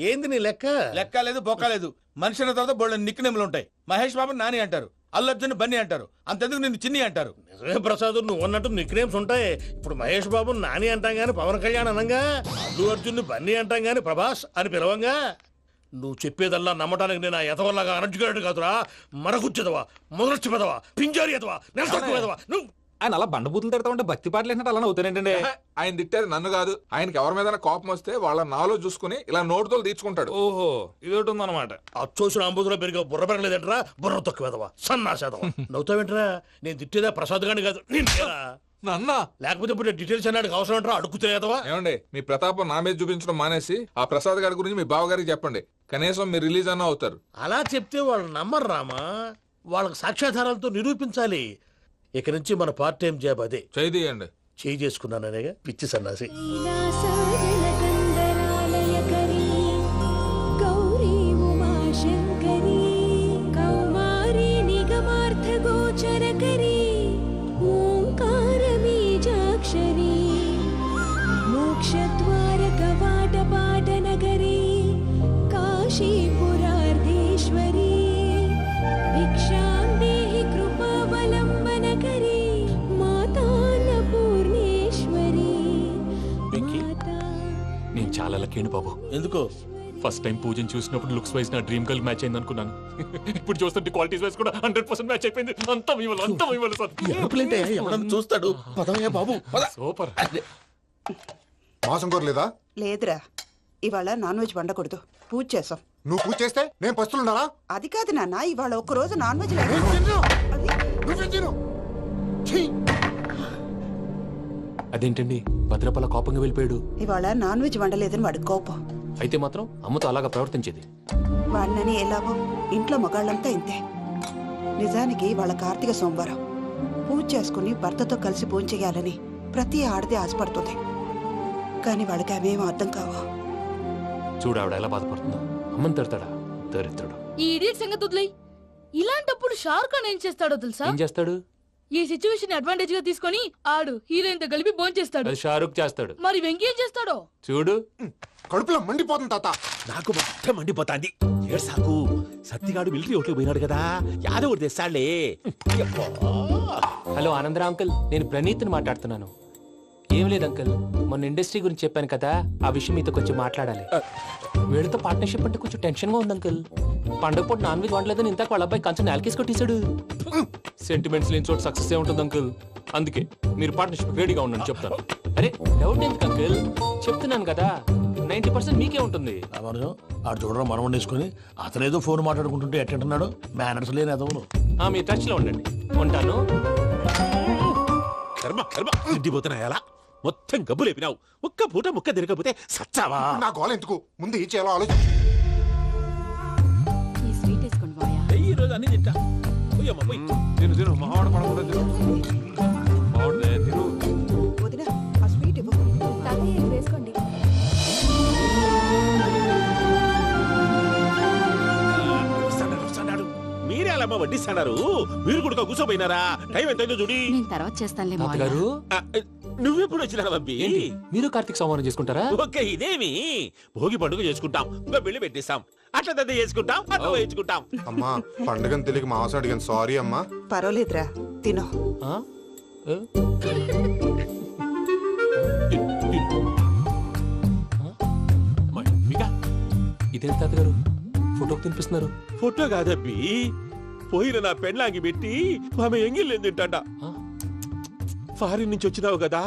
ఏంది నీ లెక్క? లెక్క లేదు, బొక్క లేదు. మనిషి అన్న తర్వాత బోళ్ళ నిక్నెములు ఉంటాయి. మహేష్ బాబు నాని అంటారు, అల్లర్జున్ బన్నీ అంటారు, అంతెందుకు నిన్ను చిన్ని అంటారు. నిజమే ప్రసాద్, నువ్వు అన్నట్టు నిక్ నేమ్స్ ఉంటాయి. ఇప్పుడు మహేష్ బాబు నాని అంటాం గాని పవన్ కళ్యాణ్ అనంగా, అల్లు అర్జున్ బన్నీ అంటాం గాని ప్రభాస్ అని పిలవంగా. నువ్వు చెప్పేదల్లా నమ్మటానికి నేను ఎతవల్లాగా అనర్జుకేటెడ్ కాదురా. మరగుచ్చదవా, మొదలచ్చి పెదవా, పింజారి ఎదవా, నెలసొక్కు పెదవా నువ్వు. ఆయన అలా బండబూతులు తిడతా ఉంటే భక్తి పాటలు ఏంటంటే అలా అవుతానేంటండి. ఆయన తిట్టేది నన్ను కాదు, ఆయనకి ఎవరి మీద కోపం వస్తే వాళ్ళ నాలో చూసుకుని ఇలా నోటుతో తీర్చుకుంటాడు. ఓహో ఇదొకటి ఉందన్నమాట. అచ్చోసిన అంబుధులో పెరిగే బుర్ర పెరగలేదంటరా, బుర్ర తొక్కువేదవా సన్నాసేదవా. నవ్వుతావేంట్రా? నేను తిట్టేదా ప్రసాద్ గాని కాదు నిన్నేరా. నన్నా? లేకపోతే ఇప్పుడు డీటెయిల్స్ అన్నాడు అవసరం అంటారా? అడుగుతాయేదవా. ఏమండి, మీ ప్రతాపం నా మీద చూపించడం మానేసి ఆ ప్రసాద్ గారి గురించి మీ బావగారికి చెప్పండి. కనీసం మీరు రిలీజ్ అన్న అవుతారు. అలా చెప్తే వాళ్ళు నమ్మరు రామా. వాళ్ళకి సాక్ష్యాధారాలతో నిరూపించాలి. ఇక నుంచి మన పార్ట్ టైం జాబ్ అదే. చేయండి. చేయి చేసుకున్నాననేగా పిచ్చి సన్నాసి. మోక్షద్వారకవాటపాటనగరీ కాశీపురార్ధేశ్వరీ భిక్షాం దేహి కృపావలంబనకరీ మాతాన్నపూర్ణేశ్వరీ. నేను చాలా లక్కీ బాబు. ఎందుకో? ఫస్ట్ టైం పూజను చూసినప్పుడు లుక్స్ వైజ్ నా డ్రీమ్ గర్ల్ మ్యాచ్ అయింది అనుకున్నాను. ఇప్పుడు చూస్తుంటే క్వాలిటీస్ వైజ్ కూడా 100% మ్యాచ్ అయిపోయింది. అంతా మీ వల్ల, అంతా మీ వల్ల సార్. ఎవడన్నా చూస్తాడు. పదవయ్యా బాబు పద. సూపర్. మాసం కోరలేదా? లేదురా, ఇవాళ నాన్ వెజ్ వండకూడదు. పూజ చేసాం. నువ్వు పూజ చేస్తే నేను పస్తులున్నారా? అది కాదు నాన్న, ఇవాళ ఒక్క రోజు నాన్ వెజ్ అదేంటండి భద్రపల కోపంగా వెళ్ళిపోయాడు? ఇవాళ నాన్ వెజ్ వండలేదని వాడి కోపం. అయితే మాత్రం అమ్మతో అలాగా ప్రవర్తించేది. వాడినని ఎలాగో ఇంట్లో మగాళ్ళంతా ఇంతే. నిజానికి వాళ్ళ కార్తీక సోమవారం పూజ చేసుకుని భర్తతో కలిసి పూజ చేయాలని ప్రతి ఆడది ఆశపడుతుంది. కానీ వాళ్ళకి అవేం అర్థం కావు. చూడు ఆవిడ ఎలా బాధపడుతుందో. అమ్మని తిడతాడా? దరిద్రుడు. ఈ ఇడియట్ సంగతి వదిలేయ్. ఇలాంటప్పుడు షారుఖ్ ఖాన్ ఏం చేస్తాడో తెలుసా? ఏం చేస్తాడు? ఈ సిచ్యువేషన్ అడ్వాంటేజ్ గా తీసుకొని ఆడు హీరోయిన్ తో కలిపి బోన్ చేస్తాడు. అది షారుఖ్ చేస్తాడు. మరి వెంకీ ఏం చేస్తాడో చూడు. కడుపులో మండిపోతుంది తాత. నాకు మొత్తం మండిపోతాంది. ఏడ్సాకు. సత్తిగాడు మిలిటరీ ఓట్లు పోయినాడు కదా, యాదవ్ తెస్తాడులే. హలో ఆనందరా అంకుల్, నేను ప్రణీత్ని మాట్లాడుతున్నాను. ఏం లేదు అంకుల్, మొన్న ఇండస్ట్రీ గురించి చెప్పాను కదా, ఆ విషయం మీతో కొంచెం మాట్లాడాలి. వీళ్ళతో పార్ట్నర్షిప్ అంటే కొంచెం టెన్షన్ గా ఉంది అంకుల్. పండగ పూట నాన్ వెజ్ వండలేదని ఇంతకు వాళ్ళ అబ్బాయి కంచెం నేలకేసి కొట్టేశాడు. సెంటిమెంట్స్ లేని చోట సక్సెస్ ఏ ఉంటుంది అంకుల్. అందుకే మీరు పార్ట్నర్షిప్ రెడీగా ఉండండి చెప్తాను. అరే డౌట్ ఎందుకు అంకుల్, చెప్తున్నాను కదా 90% మీకే ఉంటుంది. ఆడు చూడడం మనం వండేసుకుని అతనేదో ఫోన్ మాట్లాడుకుంటుంటే ఎట్టంటున్నాడు. మేనర్స్ లేని అదవును. మీ టచ్ లో ఉండండి. ఉంటాను. కర్మ కర్మ తిండిపోతున్నా ఎలా మొత్తం గబ్బు లేపినావు. ఒక్క పూట ముక్క తిరగకపోతే సచ్చావా? నా గోల ఎందుకు, ముందు ఏం చేయాలో ఆలోచన. ఈ రోజు అన్ని తింటా. తిను తిను, మావాడు పడకుండా తిను. మావాడిదే తిను. వదిన ఆ స్వీట్ ఇవ్వు. వేసుకోండి. మీరే అలా వడ్డిస్తాడారు. మీరు కూడా కూర్చోపోయినారా? టైం ఎంతైందో చూడి. నేను తర్వాత చేస్తానులే తాతగారు, నువ్వెప్పుడు వచ్చినా బంబి? మీరు కార్తీక సంహారం చేసుకుంటారా? ఓకే, ఇదేమి భోగి పండుగ చేసుకుంటాం, ఇంకా బిల్లు పెట్టిస్తాం, అట్లా దద్ద చేసుకుంటాం, అట్లా వేయించుకుంటాం. అమ్మా పండుగని తెలియక మాసం అడిగాను, సారీ అమ్మా. పర్వాలేదురా, తినో. ఇదేం తాతగారు ఫోటోకి తినిపిస్తున్నారు? ఫోటో కాదబ్బి, పోయిన నా పెళ్ళాంగి పెట్టి ఆమె ఎంగిల్లేం తింటాడ. ఫారిన్ నుంచి వచ్చినావు కదా,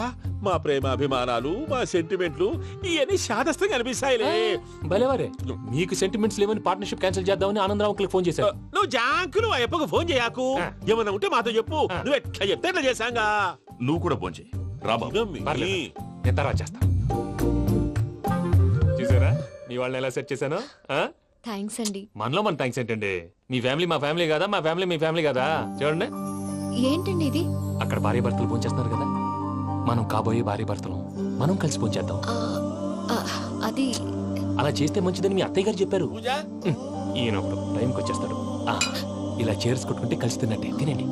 మా ప్రేమ అభిమానాలు, మా సెంటిమెంట్లు ఇవన్నీ శాదస్తంగా అనిపిస్తాయిలే. భలేవారే, మీకు సెంటిమెంట్స్ లేవని పార్ట్నర్షిప్ క్యాన్సిల్ చేద్దామని ఆనందరావు అంకుల్ ఫోన్ చేశారు. నువ్వు జాంకులు ఆ ఎప్పకు ఫోన్ చేయకు. ఏమన్నా ఉంటే మాతో చెప్పు. నువ్వు ఎట్లా చెప్తే ఎట్లా చేశాంగా. నువ్వు కూడా ఫోన్ చేయి. రాబా నేను తర్వాత చేస్తా. చూసారా మీ వాళ్ళని ఎలా సెట్ చేశాను? థ్యాంక్స్ అండి. మనలో మన థ్యాంక్స్ ఏంటండి? మీ ఫ్యామిలీ మా ఫ్యామిలీ కదా, మా ఫ్యామిలీ మీ ఫ్యామిలీ కదా. చూడండి, ఏంటండి ఇది? అక్కడ భార్య భర్తలు పోంచేస్తున్నారు కదా, మనం కాబోయే భార్య భర్తలు మనం కలిసి పోంచేద్దాం. అది అలా చేస్తే మంచిదని మీ అత్తయ్య గారు చెప్పారు. ఈయన ఒకడు టైంకి వచ్చేస్తాడు. ఇలా చేర్స్ కొట్టుకుంటే కలిసి తిన్నట్టే. తినండి.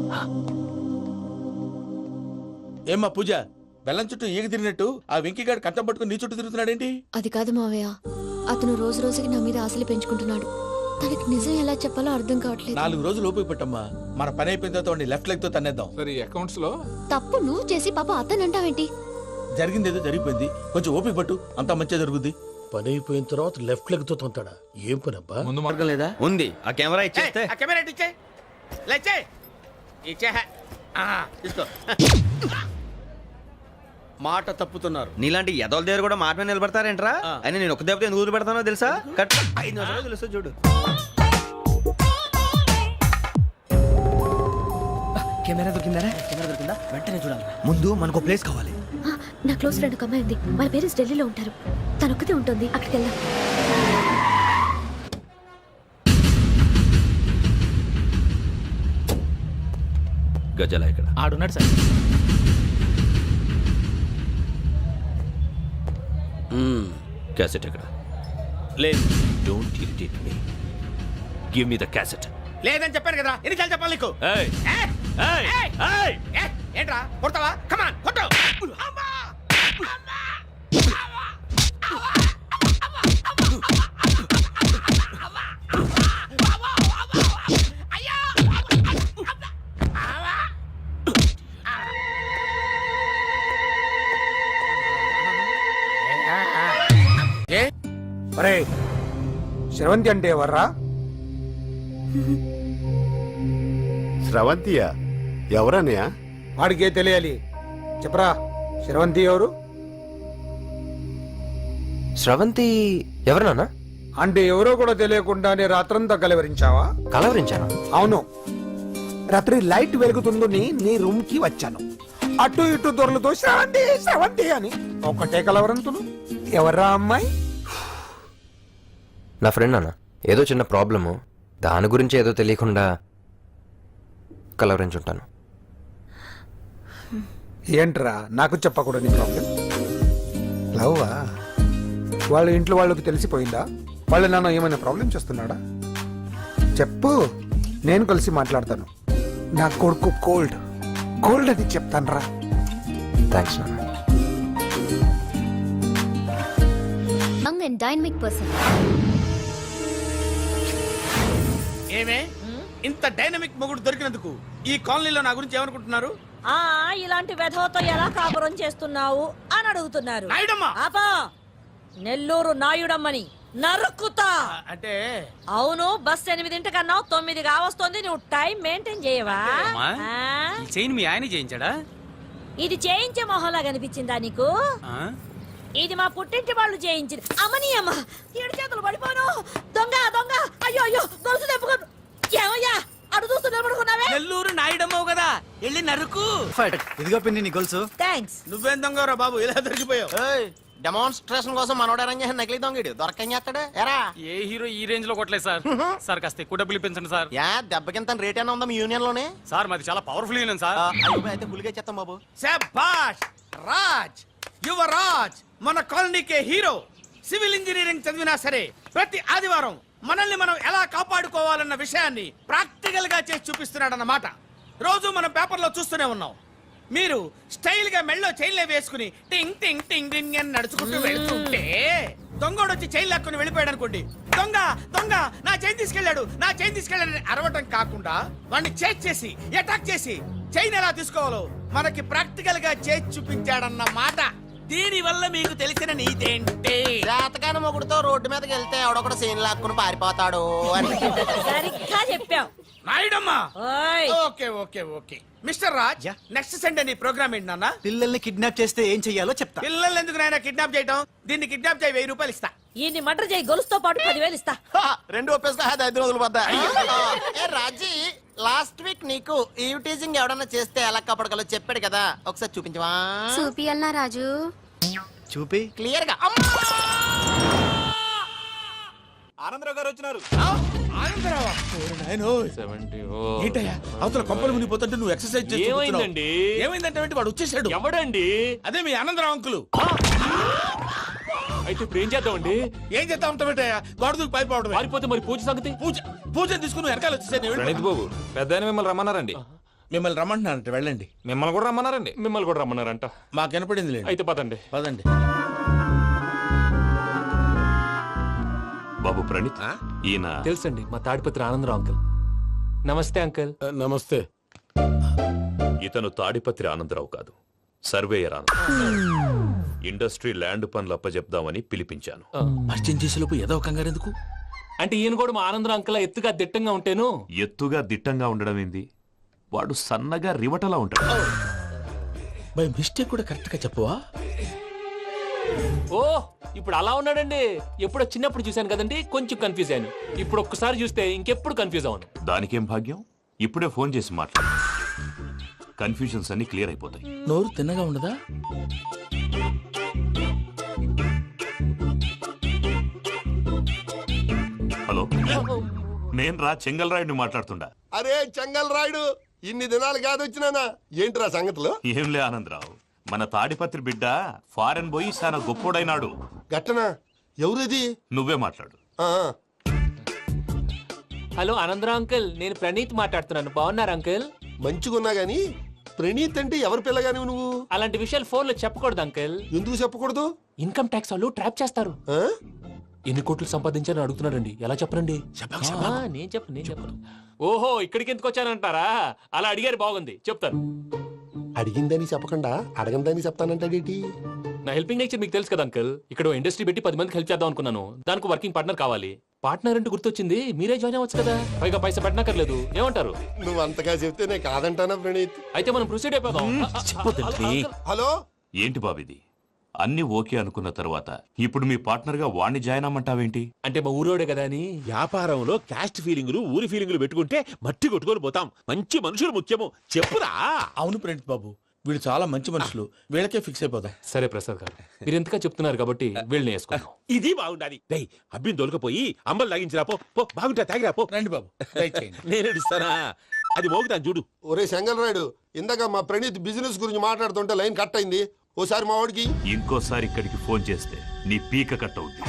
ఏమ్మా పూజ, బెల్లం చుట్టూ ఈగ తిరిగినట్టు ఆ వెంకీగాడు కంచం పట్టుకుని నీ చుట్టూ తిరుగుతున్నాడేంటి? అది కాదు మావయ్య, అతను రోజు రోజుకి నా మీద ఆశలు పెంచుకుంటున్నాడు. తనకి నిజం ఎలా చెప్పాలో అర్థం కావట్లేదు. 4 రోజులు ఓపిక పట్టమ్మా, మన పని అయిపోయిన తర్వాత లెఫ్ట్ లెగ్ తో తన్నేద్దాం. సరే అకౌంట్స్ లో తప్పు నువ్వు చేసి పాప అతను అంటావేంటి? జరిగిందేదో జరిగిపోయింది, కొంచెం ఓపిక పట్టు, అంతా మంచిగా జరుగుద్ది. పని అయిపోయిన తర్వాత లెఫ్ట్ లెగ్ తో తొంతాడా? ఏం పని అబ్బా? ముందు మార్గం లేదా? ఉంది. ఆ కెమెరా ఇచ్చేస్తే కెమెరా ఇచ్చే తీసుకో. మాట తప్పుతున్నారు. నీలాంటి ఎదల దగ్గర కూడా మాట మీద నిలబడతారేంట్రా? అని నేను ఒక దెబ్బతో ఎందుకు వదిలిపెడతానో తెలుసా? కరెక్ట్ 5 నిమిషాలు తెలుసు చూడు. కెమెరా దొరికిందా? వెంటనే చూడాలి. ముందు మనకు ప్లేస్ కావాలి. నా క్లోజ్ ఫ్రెండ్ ఒక అమ్మాయి ఉంది. వాళ్ళ పేరెంట్స్ ఢిల్లీలో ఉంటారు. తనొక్కతే ఉంటుంది. అక్కడికి వెళ్దాం. గజాల ఇక్కడ ఆడున్నాడు సార్. క్యాసెట్ ఎక్కడ? లేదు. Don't irritate me. Give me the cassette. లేదని చెప్పాను కదా, ఎన్నిసార్లు చెప్పాలి నీకు? ఏయ్ ఏయ్ ఏయ్ ఏంట్రా కొడతావా? కమాన్ కొట్టు. అరే శ్రవంతి అంటే ఎవర్రా? స్రవంతియా? ఎవరన్నయ్యా? వాడికే తెలియాలి. చెప్పరా, శ్రవంతి ఎవరు? స్రవంతి ఎవరు నాన్న? అంటే ఎవరో కూడా తెలియకుండానే రాత్రంతా కలవరించావా? కలవరించాను. అవును, రాత్రి లైట్ వెలుగుతుందని నీ రూమ్ కి వచ్చాను. అటు ఇటు దొరలతో శ్రవంతి శ్రవంతి అని ఒకటే కలవరంతులు. ఎవర్రా అమ్మాయి? నా ఫ్రెండ్ అన్న, ఏదో చిన్న ప్రాబ్లము, దాని గురించి ఏదో తెలియకుండా కలవరించుంటాను. ఏంట్రా నాకు చెప్పకూడదు నీ ప్రాబ్లం? లవ్వా? వాళ్ళ ఇంట్లో వాళ్ళకి తెలిసిపోయిందా? వాళ్ళ నాన్న ఏమైనా ప్రాబ్లం చేస్తున్నాడా? చెప్పు, నేను కలిసి మాట్లాడతాను. నా కొడుకు కోల్డ్ అని చెప్తాను రా. థ్యాంక్స్ నాన్న. Young and dynamic person. ఏమే ఇంత డైనమిక్ మొగుడు దొరికినందుకు ఈ కాలనీలో నా గురించి ఏమనుకుంటున్నారు? ఇలాంటి వెధవతో ఎలా కాపురం చేస్తున్నావు అని అడుగుతున్నారు. నాయుడమ్మ! ఆపా! నెల్లూరు నాయుడమ్మని నరుక్కుతా. అంటే అవును, బస్ 8:00 9 కావస్తుంది. నువ్వు టైం మెయింటైన్ చేయవా? చైన్ మీ ఆయన చేయించాడా? ఇది చేయించే మొహంలా కనిపించిందా నీకు? ఇది మా పుట్టింటి వాళ్ళు చేయించింది. అమ్మని అమ్మ, 7 చేతులు పడిపోను. దొంగ దొంగ! అయ్యో అయ్యో, గొలుసు తెప్పుకో. ఏమయ్యా అడు చూస్తూ నిలబడుకున్నావే? నెల్లూరు నాయుడమ్మవు కదా, వెళ్ళి నరుకు. ఇదిగో పిన్ని నీ గొలుసు. థ్యాంక్స్. నువ్వేం దొంగరా బాబు, ఇలా దొరికిపోయావు? డెమాన్స్ట్రేషన్ కోసం మనోడు అరేంజ్ చేసిన నకిలీ దొంగడు దొరకం చేస్తాడు. ఎరా ఏ హీరో ఈ రేంజ్ లో కొట్టలేదు సార్. సార్ కాస్త ఎక్కువ డబ్బులు ఇప్పించండి సార్. యా దెబ్బకింత రేట్ అయినా ఉందా మీ యూనియన్ లోనే? సార్ మాది చాలా పవర్ఫుల్ యూనియన్ సార్. అయితే ఫుల్గా చేస్తాం బాబు. శభాష్ రాజ్, యువరాజ్, మన కాలనీకే హీరో. సివిల్ ఇంజనీరింగ్ చదివినా సరే ప్రతి ఆదివారం మనల్ని మనం ఎలా కాపాడుకోవాలన్న విషయాన్ని ప్రాక్టికల్ గా చేసి చూపిస్తున్నాడన్నమాట. రోజు మనం పేపర్లో చూస్తూనే ఉన్నాం. మీరు స్టైల్ గా మెళ్ళో చైన్లే వేసుకుని టింగ్ టింగ్ టింగ్ టింగ్ అని నడుచుకుంటూ వెళ్తుంటే దొంగోడు వచ్చి చైన్ లాక్కుని వెళ్ళిపోయాడు అనుకోండి. దొంగ దొంగ నా చైన్ తీసుకెళ్ళాడు, నా చైన్ తీసుకెళ్ళాడని అరవటం కాకుండా వాడిని చేజ్ చేసి అటాక్ చేసి చైన్ ఎలా తీసుకోవాలో మనకి ప్రాక్టికల్ గా చేసి చూపించాడన్న మాట. దీని వల్ల మీకు తెలిసిన నీతేంటి? జాతకాన మొగుడుతో రోడ్డు మీదకి వెళ్తే ఎవడొకడు సీన్ లాక్కుని పారిపోతాడు అని. సరిగ్గా చెప్పావు నాయుడమ్మా. ఓయ్. Okay okay okay mister Raj, next Sunday నీ ప్రోగ్రామ్ ఏంటి నాన్న? పిల్లల్ని కిడ్నాప్ చేస్తే ఏం చెయ్యాలో చెప్తా. పిల్లల్ని ఎందుకు నాయన కిడ్నాప్ చేయటం? దీన్ని కిడ్నాప్ చేయి, 1000 రూపాయలు ఇస్తా. ఈయన్ని మటర్ చేయి, గొలుసుతో పాటు 10,000 ఇస్తా. 2 ఒప్పేసుకో, 5 రోజులు పడ్డా. ఏ రాజీ, లాస్ట్ వీక్ నీకు ఈవ్ టీజింగ్ ఎవడన్నా చేస్తే ఎలా కాపాడగలో చెప్పాడు కదా, ఒకసారి చూపించవా? చూపియల్నా రాజు? చూపి క్లియర్ గా. ఆనందరావు గారు వచ్చినారు. ఆనందరావా? ఏంటయ్యా అవతల కొంపలు మునిగిపోతుంటే నువ్వు ఎక్సర్సైజ్ చేస్తూ ఏమైందండి? ఏమైందంటే వాడు వచ్చేసాడు. ఎవడండి? అదే మీ ఆనందరావు అంకులు. అయితే ఇప్పుడు ఏం చేద్దామండి? ఏం చేస్తా ఉంటావేటయ్యా, గొడవకు పైపోవడం. పారిపోతే మరి పూజ సంగతి? పూజ తీసుకుని వెనకాల వచ్చేసాను. ప్రణీత్ బాబు, పెద్ద మిమ్మల్ని రమ్మన్నారండి. మిమ్మల్ని రమ్మంటున్నారంట, వెళ్ళండి. మిమ్మల్ని కూడా రమ్మన్నారండి. మిమ్మల్ని కూడా రమ్మన్నారంట. మాకు వినపడింది లేదు. అయితే పదండి. పదండి. బాబు ప్రణీత్, ఈయన తెలుసండి, మా తాడిపత్రి ఆనందరావు అంకుల్. నమస్తే అంకుల్. నమస్తే. ఇతను తాడిపత్రి ఆనందరావు కాదు, సర్వేయర్ ఆనందరావు. ఇండస్ట్రీ ల్యాండ్ పనులు అప్పజెప్దామని పిలిపించాను. పరిచయం చేసేలోపు ఏదో కంగారు ఎందుకు? అంటే ఈయన కూడా మా ఆనందరావు అంకుల్ ఎత్తుగా దిట్టంగా ఉంటాను. ఎత్తుగా దిట్టంగా ఉండడం ఏంది? వాడు సన్నగా రివటలా ఉంటాడు. బై మిస్టేక్ కూడా కరెక్ట్ గా చెప్పవా? ఓ ఇప్పుడు అలా ఉన్నాడండి. ఎప్పుడో చిన్నప్పుడు చూశాను కదండి, కొంచెం కన్ఫ్యూజ్ అయ్యాను. ఇప్పుడు ఒక్కసారి చూస్తే ఇంకెప్పుడు కన్ఫ్యూజ్ అవును. దానికేం భాగ్యం, ఇప్పుడే ఫోన్ చేసి మాట్లాడు. కన్ఫ్యూజన్స్ అన్ని క్లియర్ అయిపోతాయి. నోరు తిన్నగా ఉండదా? హలో, నేను రా చెంగల్రాయుడిని మాట్లాడుతుండా. అరే చెంగల్ రాయుడు, ఇన్ని దినాలు కాదు వచ్చినానా? ఏంట్రా సంగతులు? ఏంలే ఆనందరావు, మన తాడిపత్రి బిడ్డ ఫారెన్ పోయి చాలా గొప్పోడైనాడు. గట్టనా? ఎవరిది? నువ్వే మాట్లాడు. హలో ఆనందరావు అంకుల్, నేను ప్రణీత్ మాట్లాడుతున్నాను. బాగున్నారు అంకుల్? మంచిగున్నా గాని ప్రణీత్ అంటే ఎవరి పిల్లగాని నువ్వు? అలాంటి విషయాలు ఫోన్ లో చెప్పకూడదు అంకుల్. ఎందుకు చెప్పకూడదు? ఇన్కమ్ ట్యాక్స్ వాళ్ళు ట్రాప్ చేస్తారు. ఎన్ని కోట్లు సంపాదించాలని అడుగుతున్నారండి, ఎలా చెప్పరండి? నేను చెప్పను. ఓహో, ఇక్కడికి ఎందుకు వచ్చానంటారా? అలా అడిగారు, బాగుంది, చెప్తాను. అడిగిందని చెప్పకుండా అడగందని చెప్తానంటాడేటి? నా హెల్పింగ్ నేచర్ మీకు తెలుసు కదా అంకుల్. ఇక్కడ ఇండస్ట్రీ పెట్టి 10 మందికి హెల్ప్ చేద్దాం అనుకున్నాను. దానికి వర్కింగ్ పార్ట్నర్ కావాలి. పార్ట్నర్ అంటే గుర్తొచ్చింది, మీరే జాయిన్ అవ్వచ్చు కదా, పైగా పైసా పెట్టనక్కర్లేదు. ఏమంటారు? నువ్వు అంతగా చెప్తేనే కాదంటానా ప్రణీత్? అయితే మనం ప్రొసీడ్ అయిపోదాం. హలో, ఏంటి బాబిది? అన్ని ఓకే అనుకున్న తర్వాత ఇప్పుడు మీ పార్ట్నర్ గా వాణ్ణి జాయిన్ అమ్మంటావేంటి? అంటే మా ఊరోడే కదా అని. వ్యాపారంలో క్యాస్ట్ ఫీలింగులు, ఊరి ఫీలింగులు పెట్టుకుంటే మట్టి కొట్టుకొని పోతాం. మంచి మనుషులు ముఖ్యము. చెప్పురా. అవును ప్రణీత్ బాబు, వీళ్ళు చాలా మంచి మనుషులు, వీళ్ళకే ఫిక్స్ అయిపోదాం. సరే ప్రసాద్ గారు, మీరు ఎంతగా చెప్తున్నారు కాబట్టి వీళ్ళని వేసుకున్నాం. ఇది బాగుండాలి. డై అబ్బిని దొలకపోయి అంబలు తాగించిరా పో. పో బాగుంటా, తాగిరా పో. రండి బాబు, దయచేయండి. నేను ఇస్తానా? అది మోగుతాను చూడు. ఒరే చెంగల్ రాయుడు, ఇందాక మా ప్రణీత్ బిజినెస్ గురించి మాట్లాడుతుంటే లైన్ కట్ అయింది. ఓసారి మా వాడికి ఇంకోసారి ఇక్కడికి ఫోన్ చేస్తే నీ పీక కట్ అవుద్ది.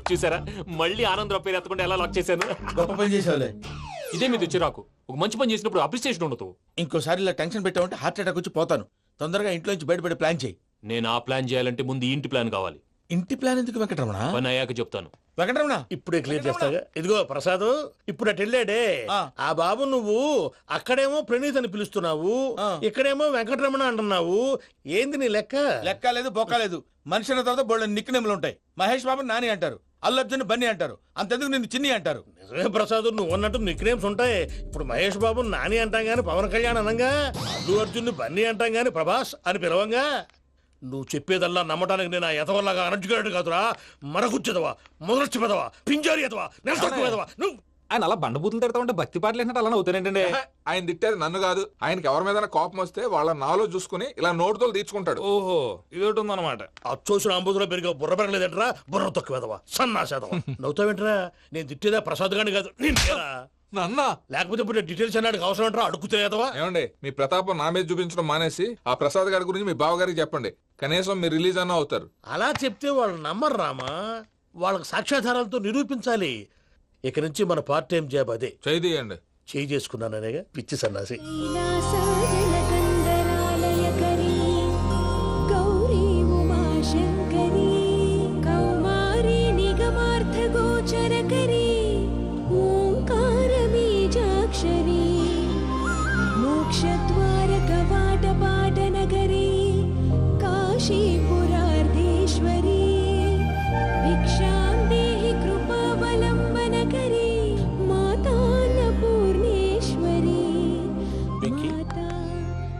చూసారా, మళ్ళీ ఆనందరావు పేరు ఎత్తకుండా ఎలా లాక్ చేశాను. గొప్ప పని చేసేవాళ్ళే. ఇదే మీ చిరాకు. ఒక మంచి పని చేసినప్పుడు అప్రిసియేషన్ ఉండదు. ఇంకోసారి ఇలా టెన్షన్ పెట్టామంటే హార్ట్ అటాక్ వచ్చి పోతాను. తొందరగా ఇంట్లో నుంచి బయటపడే ప్లాన్ చేయి. నేను ఆ ప్లాన్ చేయాలంటే ముందు ఈ ఇంటి ప్లాన్ కావాలి. ఇంటి ప్లాన్ ఎందుకు వెంకటరమణ? పని అయ్యాక చెప్తాను. వెంకటరమణ ఇప్పుడే క్లియర్ చేస్తాగా. ఇదిగో ప్రసాద్, ఇప్పుడు అటు వెళ్ళాడే ఆ బాబు, నువ్వు అక్కడేమో ప్రణీత్ అని పిలుస్తున్నావు, ఇక్కడేమో వెంకటరమణ అంటున్నావు. ఏంది నీ లెక్క? లెక్క లేదు, బొక్క లేదు. మనిషి అన్న తర్వాత బోళ్ళ నిక్ నేమ్లు ఉంటాయి. మహేష్ బాబు నాని అంటారు, అల్లు అర్జున్ బన్నీ అంటారు, అంతెందుకు నిన్ను చిన్ని అంటారు. నిజమే ప్రసాద్, నువ్వు అన్నట్టు నిక్ నేమ్స్ ఉంటాయి. ఇప్పుడు మహేష్ బాబు నాని అంటాం గాని పవన్ కళ్యాణ్ అనంగా, అల్లు అర్జున్ బన్నీ అంటాం గాని ప్రభాస్ అని పిలవంగా. నువ్వు చెప్పేదల్లా నమ్మటానికి నేను ఎతవల్లాగా అనర్జుకేటెడ్ కాదురా. మరగుచ్చదవా, మొదలచ్చి పెదవా, పింజారి ఎదవా, నెలసొక్కు పెదవా. నువ్వు ఆయన అలా బండబూతులు తిడతా ఉంటే భక్తి పాటలు ఏంటంటే అలా అవుతానంటే. ఆయన తిట్టేది నన్ను కాదు, ఆయనకి ఎవరి మీద కోపం వస్తే వాళ్ళ నాలో చూసుకుని ఇలా నోటుతో తీర్చుకుంటాడు. ఓహో, ఇదొకటి ఉందన్నమాట. అచ్చోసిన అంబుధులో పెరిగా బుర్ర పెరగలేదంటరా. బుర్ర తొక్కు వెదవా, సన్నాసేదవా. నవ్వుతావేంట్రా? నేను తిట్టేదా ప్రసాద్ గాని కాదు, నిన్నేరా. నన్నా? లేకపోతే ఇప్పుడు డీటెయిల్స్ అన్నాడు అవసరం అంటారా? అడుగుతాయేదవా. ఏమండి, మీ ప్రతాపం నా మీద చూపించడం మానేసి ఆ ప్రసాద్ గారి గురించి మీ బావగారికి చెప్పండి. కనీసం మీరు రిలీజ్ అన్న అవుతారు. అలా చెప్తే వాళ్ళు నమ్మరు రామా. వాళ్ళకి సాక్ష్యాధారాలతో నిరూపించాలి. ఇక నుంచి మన పార్ట్ టైం జాబ్ అదే. చేయండి. చేయి చేసుకున్నాననేగా పిచ్చి సన్నాసి.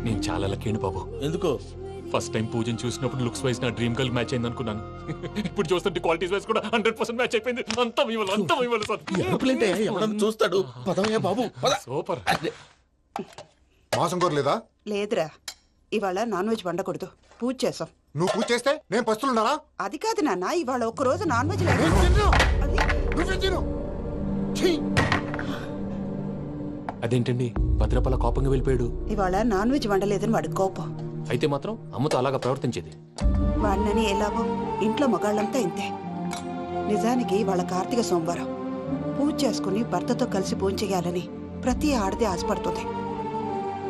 నేను చాలా లక్కీ బాబు. ఎందుకు? ఫస్ట్ టైం పూజను చూసినప్పుడు లుక్స్ వైజ్ నా డ్రీమ్ గర్ల్ మ్యాచ్ అయింది అనుకున్నాను. ఇప్పుడు చూస్తుంటే క్వాలిటీస్ వైజ్ కూడా 100% మ్యాచ్ అయిపోయింది. అంతా మీ వల్ల సార్. ఎవడన్నా చూస్తాడు. పదవయ్యా బాబు, సూపర్. మాసం కోరలేదా? లేదురా, ఇవాళ నాన్ వెజ్ వండకూడదు, పూజ చేసాం. నువ్వు పూజ చేస్తే నేను పస్తులున్నారా? అది కాదు నాన్న, ఇవాళ ఒక్క రోజు నాన్ వెజ్ అదేంటండి భద్రపల కోపంగా వెళ్ళిపోయాడు? ఇవాళ నాన్ వెజ్ వండలేదని వాడి కోపం. అయితే మాత్రం అమ్మతో అలాగా ప్రవర్తించేది. వాడినని ఎలాగో ఇంట్లో మగాళ్ళంతా ఇంతే. నిజానికి వాళ్ళ కార్తీక సోమవారం పూజ చేసుకుని భర్తతో కలిసి పూజ చేయాలని ప్రతి ఆడది ఆశపడుతుంది.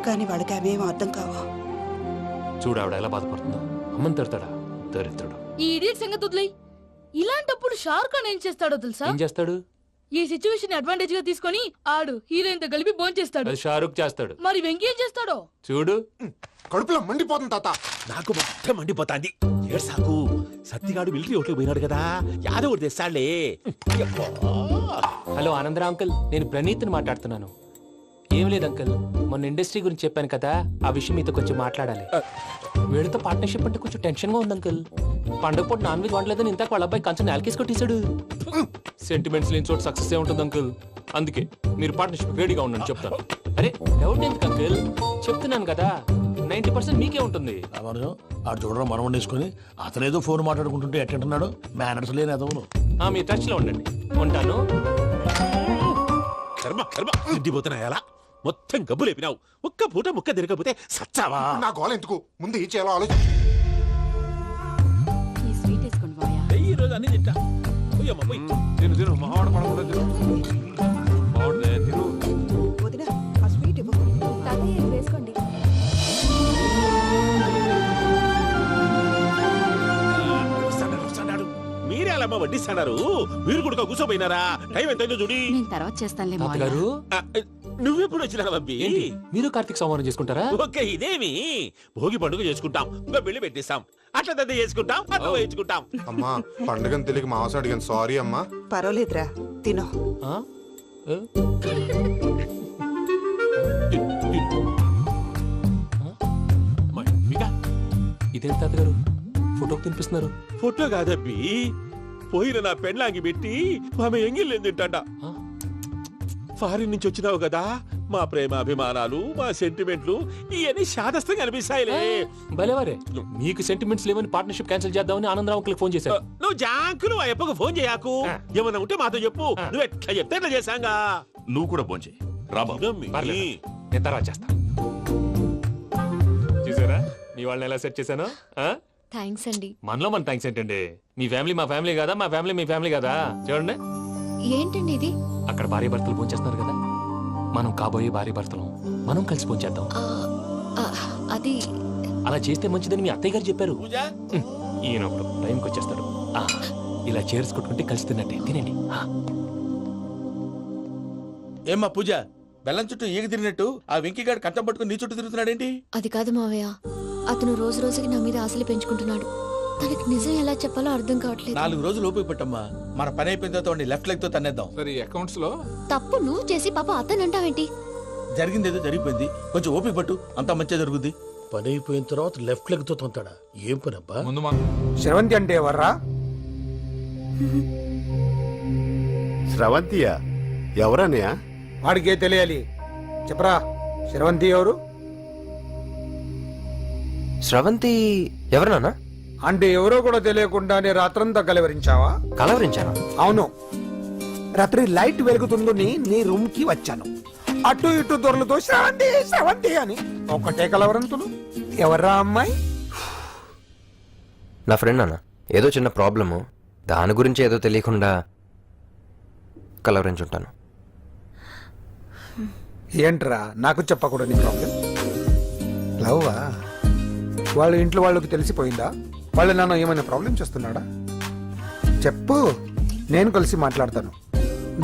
కానీ వాళ్ళకి అవేం అర్థం కావు. చూడు ఆవిడ ఎలా బాధపడుతుందో. అమ్మని తిడతాడా దరిద్రుడు. ఈ ఇడియట్ సంగతి వదిలేయ్. ఇలాంటప్పుడు షారుఖ్ ఖాన్ ఏం చేస్తాడో తెలుసా? ఏం చేస్తాడు? ఈ సిచ్యువేషన్ అడ్వాంటేజ్ గా తీసుకొని ఆడు హీరోయిన్ తో కలిపి బోన్ చేస్తాడు. అది షారుఖ్ చేస్తాడు. మరి వెంకీ ఏం చేస్తాడో చూడు. కడుపులో మండిపోతుంది తాత. నాకు మొత్తం మండిపోతాంది. ఏడ్సాకు, సత్తిగాడు మిలిటరీ ఓట్లకు పోయినాడు కదా, యాదవ్ తెస్తాడులే. హలో ఆనందరావు అంకుల్, నేను ప్రణీత్ని మాట్లాడుతున్నాను. ఏం లేదు అంకుల్ మొన్న ఇండస్ట్రీ గురించి చెప్పాను కదా ఆ విషయం మీతో కొంచెం మాట్లాడాలి వీళ్ళతో పార్ట్నర్షిప్ అంటే కొంచెం టెన్షన్ గా ఉంది అంకుల్ పండగ పూట నాన్ వెజ్ వండలేదని ఇంతకు వాళ్ళ అబ్బాయి కంచెం నేలకేసి కొట్టేశాడు సెంటిమెంట్స్ లేని చోట సక్సెస్ ఏ ఉంటుంది అంకుల్ అందుకే మీరు పార్ట్నర్షిప్ రెడీగా ఉండండి చెప్తాను అరే డౌట్ ఎందుకు అంకుల్ చెప్తున్నాను కదా 90% మీకే ఉంటుంది రామానుజం ఆడు చూడడం మనం వండేసుకుని అతనేదో ఫోన్ మాట్లాడుకుంటుంటే ఎట్టుంటున్నాడు మేనర్స్ లేని అదవును మీ టచ్ లో ఉండండి ఉంటాను కర్మ కర్మ తిండిపోతున్నా ఎలా మొత్తం గబ్బు లేపినావు ఒక్క పూట ముక్క తిరగకపోతే సచ్చావా నా గోల ఎందుకు ముందు ఏం చేయాలో ఆలోచించు. ఈ స్వీట్ వేసుకోండి బాయా. ఈ రోజు అన్ని తింటా పోయమ్మ పోయి తిను తిను మావాడు పడకుండా తిను మావాడిదే తిను వదిన ఆ స్వీట్ ఇవ్వు. తాతయ్య ఇది వేసుకోండి. వస్తాడు మీరే అలా అమ్మ వడ్డిస్తాడారు మీరు కూడా కూర్చోపోయినారా టైం ఎంతైందో చూడి నేను తర్వాత చేస్తానులే మావయ్య. తాతగారు ఆ, నువ్వెప్పుడు వచ్చినా బంబి ఏంటి మీరు కార్తీక్ సంహారం చేసుకుంటారా ఓకే ఇదేమి భోగి పండుగ చేసుకుంటాం ఇంకా పెళ్లి పెట్టిస్తాం అట్లా దద్ద చేసుకుంటాం అట్లా వేయించుకుంటాం అమ్మా పండుగని తెలియక మాంసం అడిగాను సారీ అమ్మా. పర్వాలేదురా తినో. ఆ? ఏ? ఇదేంటి తాతగారు ఫోటోకి తినిపిస్తున్నారు ఫోటో కాదబ్బి పోయిన నా పెళ్ళాంగి పెట్టి ఆమె ఎంగిల్లేం తింటాడ ఫారిన్ నుంచి వచ్చినావు కదా మా ప్రేమ అభిమానాలు మా సెంటిమెంట్లు ఇవన్నీ శాదస్తంగా అనిపిస్తాయిలే భలేవారే మీకు సెంటిమెంట్స్ లేవని పార్ట్నర్షిప్ క్యాన్సిల్ చేద్దామని ఆనందరావు అంకుల్కి ఫోన్ చేశారు నువ్వు జాంకులు ఆ అప్పకు ఫోన్ చేయకు ఏమన్నా ఉంటే మాతో చెప్పు నువ్వు ఎట్లా చెప్తే ఎట్లా చేశాంగా నువ్వు కూడా ఫోన్ చేయి రాబా పర్లేదు. నేను తర్వాత చేస్తా చూసారా మీ వాళ్ళని ఎలా సెట్ చేశాను ఆ? థ్యాంక్స్ అండి. మనలో మన థ్యాంక్స్ ఏంటండి మీ ఫ్యామిలీ మా ఫ్యామిలీ కదా మా ఫ్యామిలీ మీ ఫ్యామిలీ కదా చూడండి ఏంటండి ఇది? అక్కడ భార్య భర్తలు పోంచేస్తున్నారు కదా మనం కాబోయే భార్య భర్తలు మనం కలిసి పోంచేద్దాం ఆ, ఆ, అది అలా చేస్తే మంచిదని మీ అత్తయ్య గారు చెప్పారు ఈయన ఒకడు టైంకి వచ్చేస్తాడు ఆ, ఇలా చేర్స్ కొట్టుకుంటే కలిసి తిన్నట్టే తినండి ఆ. ఏమ్మా పూజ బెల్లం చుట్టూ ఈగ తిరిగినట్టు ఆ వెంకీగాడు కంచం పట్టుకుని నీ చుట్టూ తిరుగుతున్నాడేంటి అది కాదు మావయ్య. అతను రోజు రోజుకి నా మీద ఆశలు పెంచుకుంటున్నాడు. తనకి నిజం ఎలా చెప్పాలో అర్థం కావట్లేదు. 4 రోజులు ఓపిక పట్టమ్మా మన పని అయిపోయిన తర్వాత లెఫ్ట్ లెగ్ తో తన్నేద్దాం సరే అకౌంట్స్ లో తప్పు నువ్వు చేసి పాప అతను అంటావేంటి? జరిగిందేదో జరిగిపోయింది కొంచెం ఓపిక పట్టు అంతా మంచిగా జరుగుద్ది పని అయిపోయిన తర్వాత లెఫ్ట్ లెగ్ తో తొంతాడా ఏం పని అబ్బా ముందు మనం శ్రవంతి అంటే ఎవర్రా? స్రవంతియా ఎవరన్నయ్యా వాడికే తెలియాలి. చెప్పరా శ్రవంతి ఎవరు? స్రవంతి ఎవరు నాన్న? అంటే ఎవరో కూడా తెలియకుండానే రాత్రంతా కలవరించావా? కలవరించాను. అవును, రాత్రి లైట్ వెలుగుతుందని నీ రూమ్ కి వచ్చాను. అటు ఇటు దొరలతో శ్రవంతి శ్రవంతి అని ఒకటే కలవరంతులు. ఎవర్రా అమ్మాయి? నా ఫ్రెండ్ నాన్న, ఏదో చిన్న ప్రాబ్లము, దాని గురించి ఏదో తెలియకుండా కలవరించుంటాను. ఏంట్రా నాకు చెప్పకూడదు నీ ప్రాబ్లం? లవ్వా? వాళ్ళ ఇంట్లో వాళ్ళకి తెలిసిపోయిందా? వాళ్ళ నాన్న ఏమైనా ప్రాబ్లం చేస్తున్నాడా? చెప్పు, నేను కలిసి మాట్లాడతాను.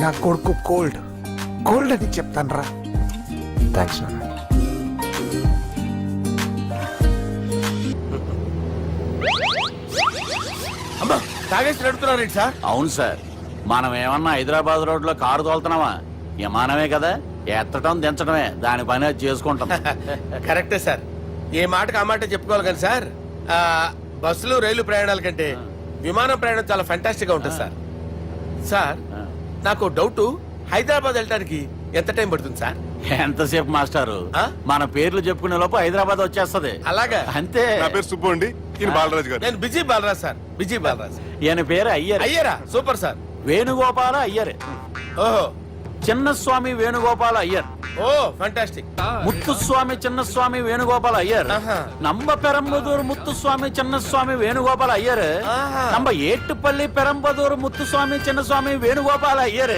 నా కొడుకు కోల్డ్ కోల్డ్ అని చెప్తాను రా. థ్యాంక్స్ నాన్న. అమ్మా తాగేసి నడుపుతున్నారేంటి సార్? అవును సార్ మనం ఏమన్నా హైదరాబాద్ రోడ్ లో కారు తోలుతున్నామా? విమానమే కదా, ఎత్తటం దించడమే దాని పని అది చేసుకుంటాం. కరెక్టే సార్, ఏ మాటకు ఆ మాట చెప్పుకోవాలి కానీ సార్ బస్సులు రైలు ప్రయాణాల కంటే విమానం ప్రయాణం చాలా ఫెంటాస్టిక్ గా ఉంటుంది సార్. సార్ నాకు డౌట్, హైదరాబాద్ వెళ్ళడానికి ఎంత టైం పడుతుంది సార్? ఎంతసేపు మాస్టారు, మన పేర్లు చెప్పుకునే లోపు హైదరాబాద్ వచ్చేస్తది. అలాగా? అంతే. నా పేరు సుబ్బు అండి, ఈయన బాలరాజు గారు. నేను busy Balaraj sir, busy Balaraj. ఈయన పేరు అయ్యర్. అయ్యరా? Super sir. వేణుగోపాల అయ్యర్. ఓహో, చిన్నస్వామి వేణుగోపాల అయ్యర్. Oh fantastic. ముత్తుస్వామి చిన్నస్వామి వేణుగోపాల అయ్యర్. நம்ம பெரம்பதூர் முத்துசுவாமி சின்னசுவாமி வேணுகோபால ஐயர். நம்ம ஏட்டுப்பள்ளி பெரம்பதூர் முத்துசுவாமி சின்னசுவாமி வேணுகோபால ஐயர்.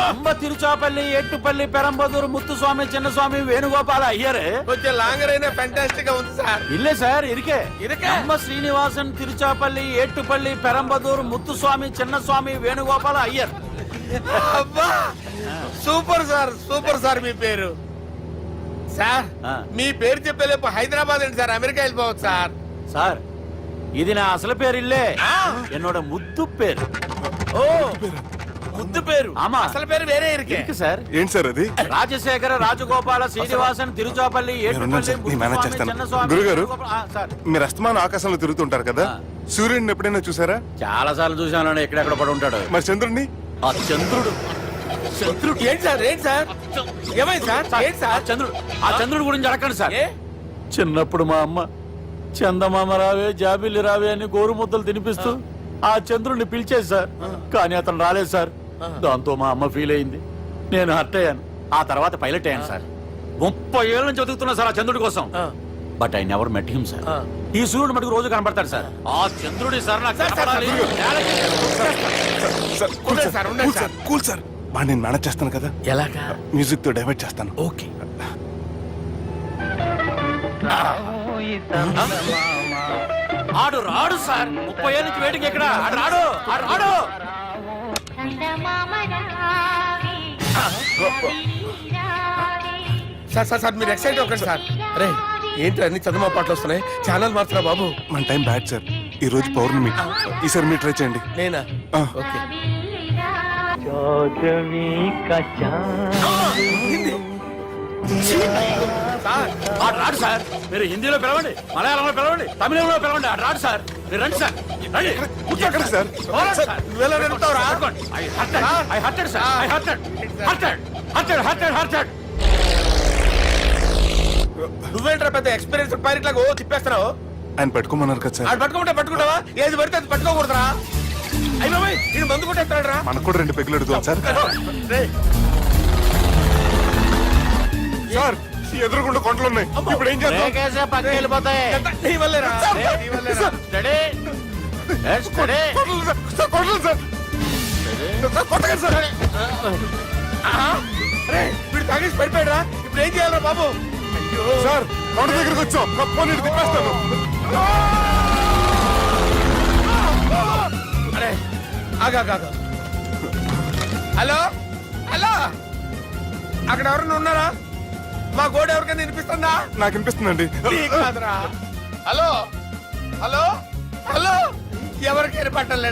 நம்ம திருச்சாப்பள்ளி ஏட்டுப்பள்ளி பெரம்பதூர் முத்துசுவாமி சின்னசுவாமி வேணுகோபால ஐயர். కొంచెం లాంగర్ అయినా ఫెంటాస్టిక్ గా ఉంది సార్. இல்ல சார் இருக்கே. நம்ம ஸ்ரீனிவாசன் திருச்சாப்பள்ளி ஏட்டுப்பள்ளி பெரம்பதூர் முத்துசுவாமி சின்னசுவாமி வேணுகோபால ஐயர். అబ్బా సూపర్ సార్, సూపర్ సార్. మీ పేరు సార్, మీ పేరు చెప్పేలేపు హైదరాబాద్ ఏంటి సార్, అమెరికా వెళ్ళిపోవచ్చు సార్. சார் இது நான் அசல பேர் இல்ல, என்னோட முத்து பேர். ఓ ముద్దు పేరు ఆమా. అసలు పేరు వేరే ఇరికే ఇருக்கு సార్ ఏంటి సార్ అది రాజశేఖర రాజగోపాల శ్రీనివాసన్ తిరుచాపల్లి నేనున్నాను సార్, నేను మేనేజ్ చేస్తాను. గురుగారు మీరు అస్తమానం ఆకాశంలో తిరుగుతుంటారు కదా సూర్యుడిని ఎప్పుడైనా చూసారా? చాలా సార్లు చూసాను ఎక్కడెక్కడ పడి ఉంటాడు మరి చంద్రుడిని? ఆ చంద్రుడు చంద్రుడు ఏంటి సార్ ఏమైంది సార్ ఏంటి సార్ ఆ చంద్రుడు గురించి అడగండి సార్. చిన్నప్పుడు మా అమ్మ చందమామ రావే జాబిల్లి రావే అని గోరు ముద్దలు తినిపిస్తూ ఆ చంద్రుడిని పిలిచేది సార్. కానీ అతను రాలేదు సార్. దాంతో మా అమ్మ ఫీల్ అయింది, నేను హర్ట్ అయ్యాను. ఆ తర్వాత పైలట్ అయ్యాను సార్. 30 ఏళ్ళ నుంచి బతుకుతున్నా సార్ ఆ చంద్రుడి కోసం. But I never met him sir. ఈ సూర్యుడు మటుకు రోజు కనబడతాడు సార్. ఆ చంద్రుడి సార్ నాకు కనపడాలి. కూల్ సార్, వాడిని నేను మేనేజ్ చేస్తాను కదా. ఎలాగా? మ్యూజిక్ తో డైవర్ట్ చేస్తాను. ఓకే. ఆడు రాడు సార్. 30 ఏళ్ళ నుంచి వేటికి ఎక్కడ రాడు. సార్ మీరు ఎక్సైట్ అవ్వకండి సార్. అరే ఏంటి అన్ని చందమా పాటలు వస్తున్నాయి, ఛానల్ మార్చరా బాబు. మన టైం బ్యాడ్ సార్, ఈ రోజు పౌర్ణమి. ఈసారి మీరు ట్రై చేయండి. నేనా? ఆ. ఓకే. సార్ ఆడు రాడు సార్. మీరు హిందీలో పిలవండి, మలయాళంలో పిలవండి, తమిళంలో పిలవండి. ఆడు రాడు సార్. మీరు రండి సార్, రండి. కూర్చోకండి సార్. పోరాడు సార్. నువ్వెలా నడుపుతావురా? I hurted, sir. I hurted. నువ్వేంట్రా పెద్ద ఎక్స్పీరియన్స్ పైరెట్ లాగా ఓ తిప్పేస్తున్నావు. ఆయన పట్టుకోమన్నారు కదా సార్. ఆడు పట్టుకుంటావా? ఏది పడితే అది పట్టుకోకూడదురా. అయ్యి బాబాయ్ నేను మందు కొట్టేస్తాడు రా. మనకు కూడా 2 పెగ్గులు అడుగుతాం సార్. సార్ ఈ ఎదురుగుండా కొండలు ఉన్నాయి, ఇప్పుడు ఏం చేద్దాం? పక్కకి వెళ్ళిపోతాయి. నీ వల్లేరా? కొండలు సార్. కొట్టకండి సార్. వీడు తాగేసి పడిపోయాడురా. ఇప్పుడు ఏం చేయాలరా బాబు? సార్ కొండ దగ్గరికి వచ్చాం, పోనీ తిప్పేస్తాను. అరే ఆగా. హలో అక్కడ ఎవరన్నా ఉన్నారా? మా గోడ ఎవరికైనా వినిపిస్తుందా? నాకు వినిపిస్తుందండి. నీకు కాదురా. హలో ఎవరికి ఏర్పట్టలేదు.